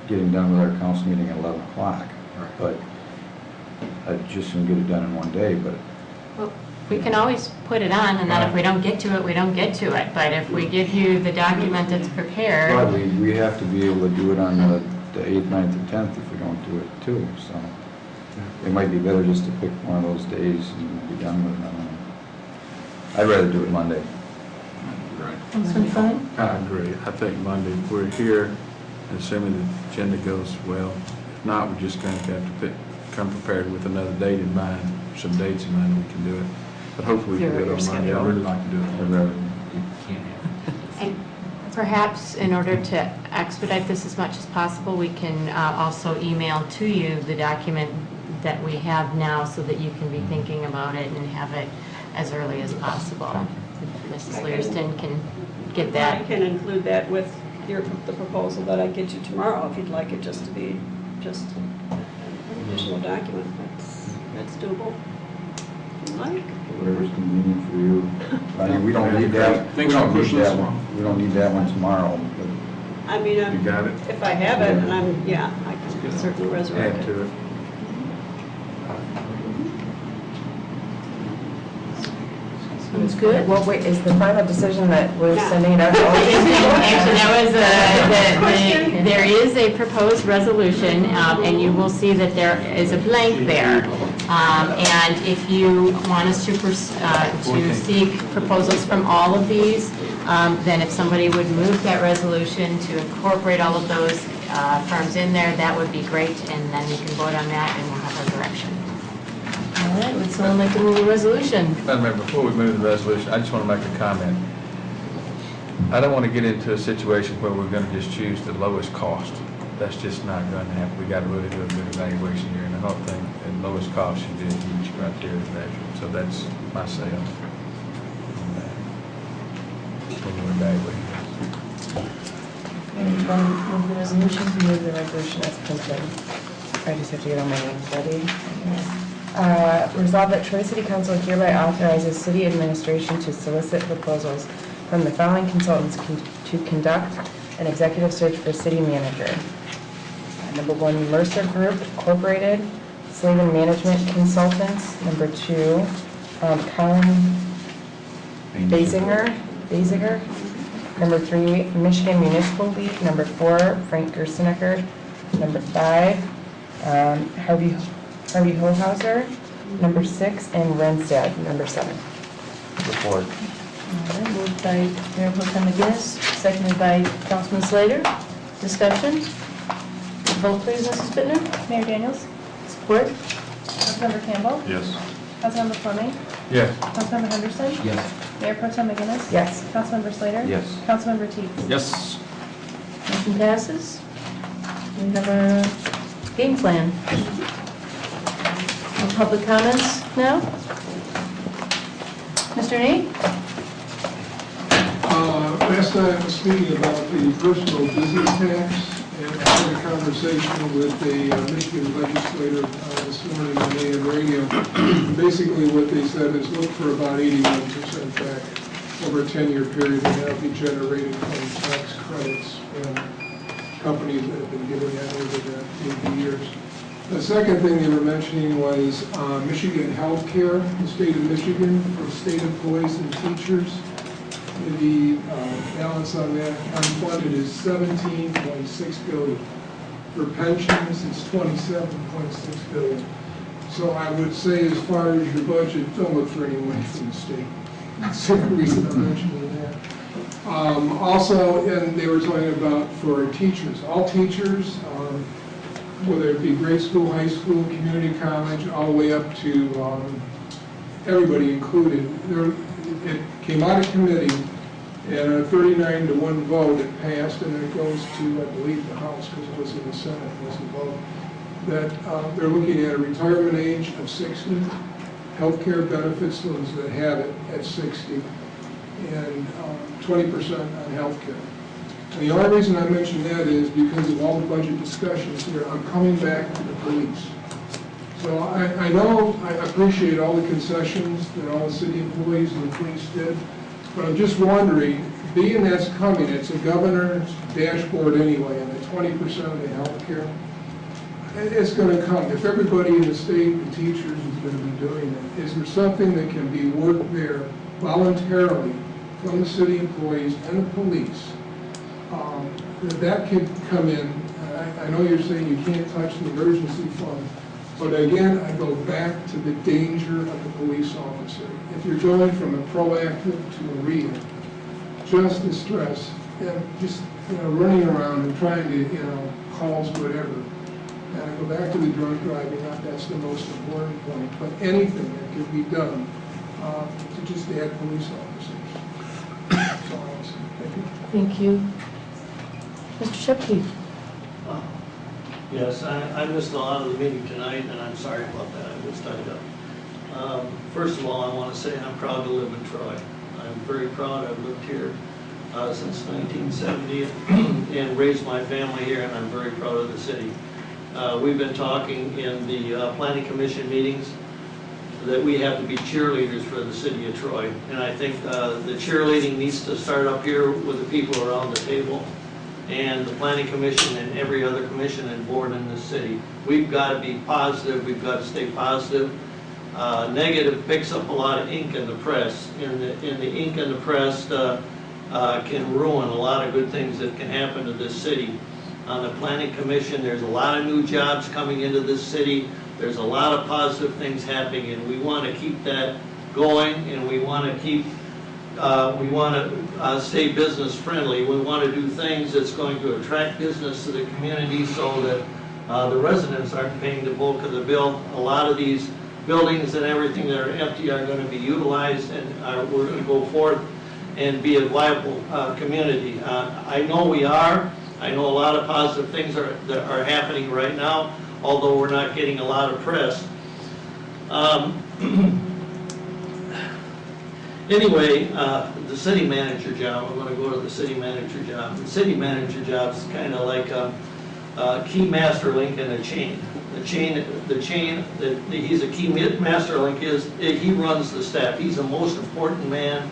getting done with our council meeting at 11 o'clock. But I'd just soon get it done in one day, but Well, we can always put it on, and then if we don't get to it, we don't get to it. But if we give you the document that's prepared, but we have to be able to do it on the 8th, 9th, and 10th if we don't do it too, so it might be better just to pick one of those days and be done with it. I don't know. I'd rather do it Monday. Councilman Fine? I agree. I think Monday, we're here, assuming the agenda goes well. If not, we're just going to have to come prepared with another date in mind, some dates in mind, we can do it. But hopefully we can do it on Monday. I'd really like to do it. I'd rather. and perhaps in order to expedite this as much as possible, we can also email to you the document that we have now so that you can be thinking about it and have it as early as possible. Mrs. Learston can get I that. can include that with the proposal that I get you tomorrow, if you'd like it just to be just an additional document. That's doable. Like? Whatever's convenient for you. I mean, we don't need that, we Thanks for don't need pushing that this one, we don't need that one tomorrow, but I mean, You got it? if I have it, and I can certainly resurrect Add it. to it. Sounds good. Well, wait, is the final decision that we're sending it out to all these Actually, people? that was there is a proposed resolution, and you will see that there is a blank there. And if you want us to seek proposals from all of these, then if somebody would move that resolution to incorporate all of those firms in there, that would be great, and then we can vote on that, and we'll have our direction. All right, would someone like to move a resolution? Madam Mayor, before we move to the resolution, I just want to make a comment. I don't want to get into a situation where we're going to just choose the lowest cost. That's just not going to happen. We got to really do a good evaluation here, and I don't think that lowest cost should be a huge criteria to measure. So that's my say on that. When we're evaluating this. And move the resolution, move the resolution as printed. I just have to get all my names ready. Resolve that Troy City Council hereby authorizes city administration to solicit proposals from the following consultants to conduct an executive search for city manager. Number 1, Mercer Group Incorporated, Slavin Management Consultants. Number 2, Colin Basinger. Number 3, Michigan Municipal League. Number 4, Frank Gerstenecker. Number 5, Harvey Hohauser. Number 6, and Renstad, number 7. Report. All right, moved by Mayor Pro Tem McGinnis, seconded by Councilman Slater. Discussion? Vote please, Mrs. Bittner. Mayor Daniels? Support? Councilmember Campbell? Yes. Councilmember Fleming? Yes. Councilmember Henderson? Yes. Mayor Pro Tem McGinnis? Yes. Councilmember Slater? yes. Councilmember Teets? yes. Motion passes. We have a game plan. Public comments now? Mr. Nate? Last night I was speaking about the personal business tax, and I had a conversation with the Michigan legislator this morning on AM radio. Basically what they said is look for about 81% back over a 10-year period, and that'll be generated from tax credits and companies that have been giving that over that 80 years. The second thing they were mentioning was Michigan Healthcare, the state of Michigan, for state employees and teachers. The balance on that unfunded is $17.6 billion. For pensions, it's $27.6 billion. So I would say, as far as your budget, don't look for any money from the state. That's the reason I'm mentioning that. Also, and they were talking about for teachers, all teachers, whether it be grade school, high school, community college, all the way up to everybody included. It came out of committee And a 39 to 1 vote, it passed, and it goes to, I believe, the House, because it was in the Senate, it wasn't voted, that they're looking at a retirement age of 60, healthcare benefits, those that have it, at 60, and 20% on healthcare. And the only reason I mention that is because of all the budget discussions here, I'm coming back to the police. So I know, I appreciate all the concessions that all the city employees and the police did, but I'm just wondering, being that's coming, it's a governor's dashboard anyway, and the 20% of the health care, it's going to come. If everybody in the state, the teachers, is going to be doing it, is there something that can be worked there voluntarily from the city employees and the police, that could come in? I know you're saying you can't touch the emergency fund, but again, I go back to the danger of the police officer. If you're going from a proactive to a reactive, just the stress, and just running around and trying to calls, whatever. And I go back to the drunk driving. Not that's the most important point, but anything that could be done to just add police officers. That's all I was saying. Thank you. Thank you. Mr. Shepke. Yes, I missed a lot of the meeting tonight, and I'm sorry about that. I was tied up. First of all, I want to say I'm proud to live in Troy. I'm very proud. I've lived here since 1970 and raised my family here, and I'm very proud of the city. We've been talking in the Planning Commission meetings that we have to be cheerleaders for the city of Troy, and I think the cheerleading needs to start up here with the people around the table and the Planning Commission and every other commission and board in the city. We've got to be positive. We've got to stay positive. Negative picks up a lot of ink in the press, and the ink in the press can ruin a lot of good things that can happen to this city. On the Planning Commission, there's a lot of new jobs coming into this city. There's a lot of positive things happening, and we want to keep that going, and we want to keep stay business friendly. We want to do things that's going to attract business to the community so that the residents aren't paying the bulk of the bill. A lot of these buildings and everything that are empty are going to be utilized, and we're going to go forth and be a viable community. I know we are. I know a lot of positive things that are happening right now, although we're not getting a lot of press. Anyway, the city manager job, I'm going to go to the city manager job. The city manager job is kind of like a key master link in a chain. He's a key master link, he runs the staff. He's the most important man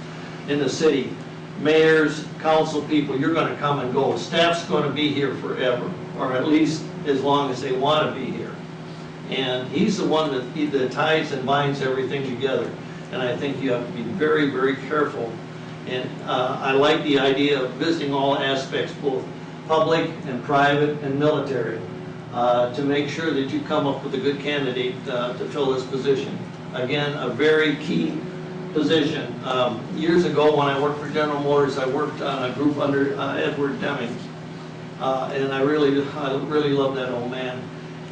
in the city. Mayors, council people, you're going to come and go. Staff's going to be here forever, or at least as long as they want to be here. And he's the one that ties and binds everything together. And I think you have to be very, very careful. And I like the idea of visiting all aspects, both public and private and military, to make sure that you come up with a good candidate to fill this position. Again, a very key position. Years ago, when I worked for General Motors, I worked on a group under Edward Deming, and I really love that old man,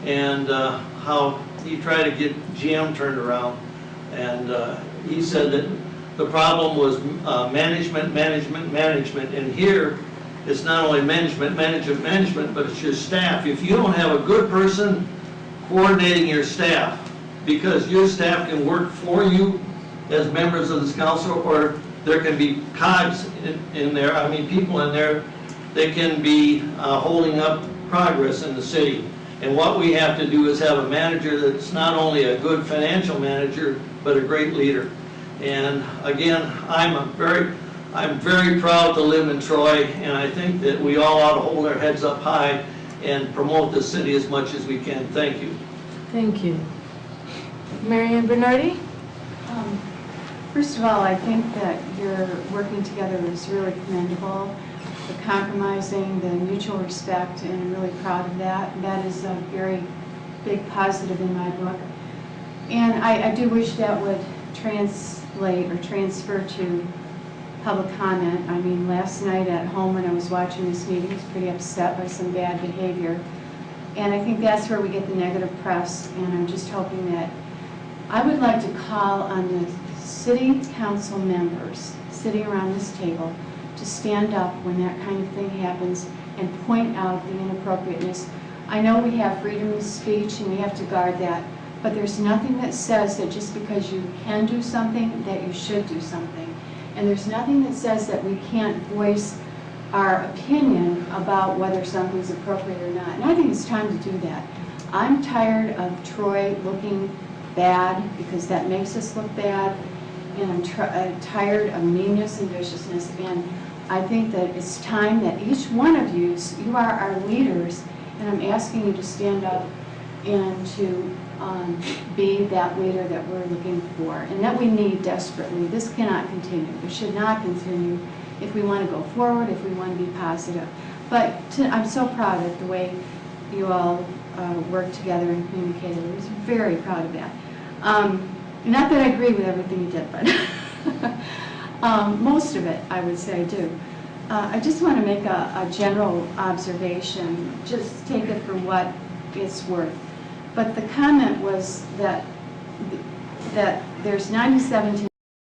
and how he tried to get GM turned around. And he said that the problem was management, and here it's not only management, but it's your staff. If you don't have a good person coordinating your staff, because your staff can work for you as members of this council, or there can be cogs in there, I mean people in there that can be holding up progress in the city. And what we have to do is have a manager that's not only a good financial manager, but a great leader. And again, I'm very proud to live in Troy, and I think that we all ought to hold our heads up high and promote the city as much as we can. Thank you. Thank you. Marianne Bernardi? First of all, I think that your working together is really commendable. The compromising, the mutual respect, and I'm really proud of that. That is a very big positive in my book. And I do wish that would translate or transfer to public comment. I mean, last night at home when I was watching this meeting, I was pretty upset by some bad behavior. And I think that's where we get the negative press, and I'm just hoping that I would like to call on the city council members sitting around this table to stand up when that kind of thing happens and point out the inappropriateness. I know we have freedom of speech and we have to guard that, but there's nothing that says that just because you can do something, that you should do something. And there's nothing that says that we can't voice our opinion about whether something's appropriate or not. And I think it's time to do that. I'm tired of Troy looking bad because that makes us look bad. And I'm tired of meanness and viciousness. And I think that it's time that each one of you are our leaders, and I'm asking you to stand up and to be that leader that we're looking for and that we need desperately. This cannot continue. It should not continue if we want to go forward, if we want to be positive. But I'm so proud of the way you all worked together and communicated. I was very proud of that. Not that I agree with everything you did, but most of it, I would say, I do. I just want to make a general observation, just take it for what it's worth. But the comment was that there's 97 to